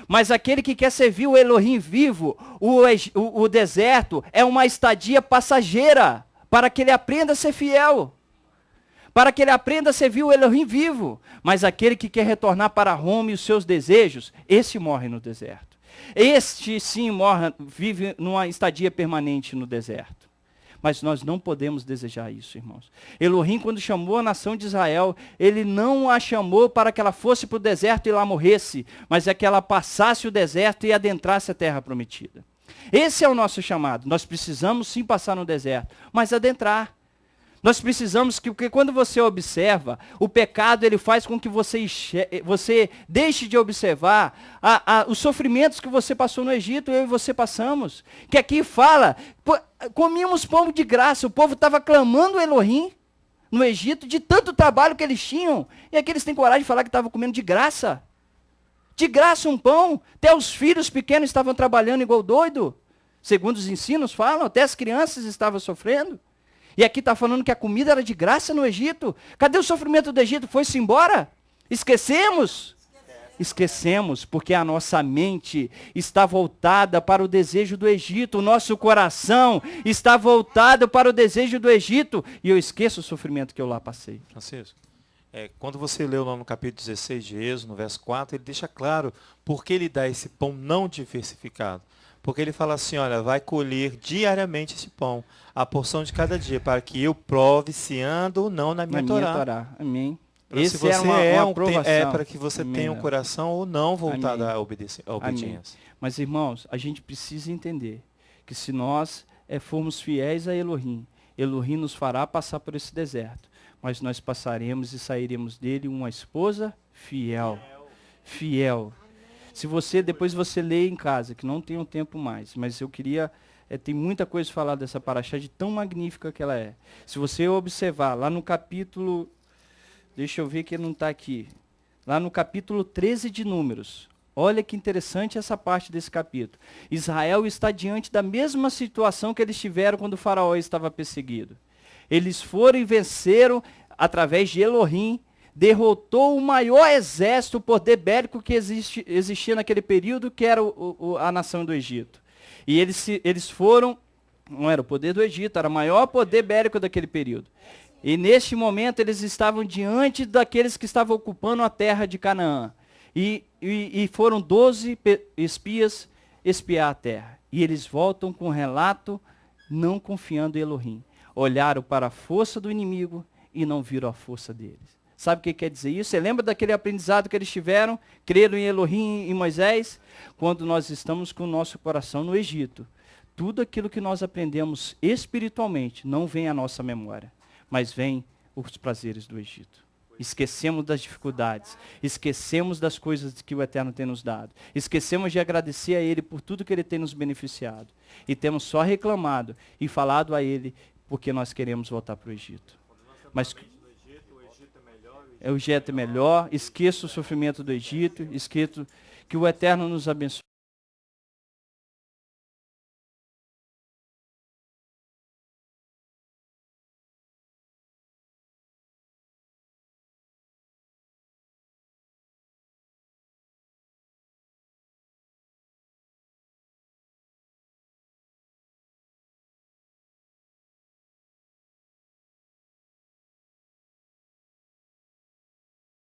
Mas aquele que quer servir o Elohim vivo, o deserto é uma estadia passageira, para que ele aprenda a ser fiel, para que ele aprenda a servir o Elohim vivo. Mas aquele que quer retornar para Roma e os seus desejos, esse morre no deserto. Este sim vive numa estadia permanente no deserto. Mas nós não podemos desejar isso, irmãos. Elohim, quando chamou a nação de Israel, ele não a chamou para que ela fosse para o deserto e lá morresse, mas é que ela passasse o deserto e adentrasse a terra prometida. Esse é o nosso chamado. Nós precisamos sim passar no deserto, mas adentrar. Nós precisamos porque quando você observa, o pecado ele faz com que você deixe de observar os sofrimentos que você passou no Egito, eu e você passamos. Que aqui fala, comíamos pão de graça, o povo estava clamando o Elohim no Egito de tanto trabalho que eles tinham. E aqui eles têm coragem de falar que estavam comendo de graça. De graça um pão, até os filhos pequenos estavam trabalhando igual doido. Segundo os ensinos falam, até as crianças estavam sofrendo. E aqui está falando que a comida era de graça no Egito. Cadê o sofrimento do Egito? Foi-se embora? Esquecemos? Esquecemos, porque a nossa mente está voltada para o desejo do Egito. O nosso coração está voltado para o desejo do Egito. E eu esqueço o sofrimento que eu lá passei. Francisco, quando você leu lá no capítulo 16 de Êxodo, no verso 4, ele deixa claro por que ele dá esse pão não diversificado. Porque ele fala assim, olha, vai colher diariamente esse pão, a porção de cada dia, para que eu prove se ando ou não na minha Torá. Amém. Esse se você para que você tenha um coração ou não voltado à obediência. Amém. Mas, irmãos, a gente precisa entender que se nós formos fiéis a Elohim, Elohim nos fará passar por esse deserto, mas nós passaremos e sairemos dele uma esposa fiel. Fiel. Se depois você lê em casa, que não tem um tempo mais, mas eu queria, tem muita coisa a falar dessa paraxá, de tão magnífica que ela é. Se você observar, lá no capítulo, deixa eu ver que não está aqui, lá no capítulo 13 de Números, olha que interessante essa parte desse capítulo. Israel está diante da mesma situação que eles tiveram quando o faraó estava perseguido. Eles foram e venceram através de Elohim, derrotou o maior exército, o poder bélico que existia naquele período, que era a nação do Egito. E eles foram, não era o poder do Egito, era o maior poder bélico daquele período. E neste momento eles estavam diante daqueles que estavam ocupando a terra de Canaã. E foram 12 espias espiar a terra. E eles voltam com um relato, não confiando em Elohim. Olharam para a força do inimigo e não viram a força deles. Sabe o que quer dizer isso? Você lembra daquele aprendizado que eles tiveram? Creram em Elohim e em Moisés? Quando nós estamos com o nosso coração no Egito, tudo aquilo que nós aprendemos espiritualmente não vem à nossa memória, mas vem os prazeres do Egito. Esquecemos das dificuldades, esquecemos das coisas que o Eterno tem nos dado, esquecemos de agradecer a Ele por tudo que Ele tem nos beneficiado. E temos só reclamado e falado a Ele porque nós queremos voltar para o Egito. Mas o Egito é melhor, esqueça o sofrimento do Egito, esqueça que o Eterno nos abençoe.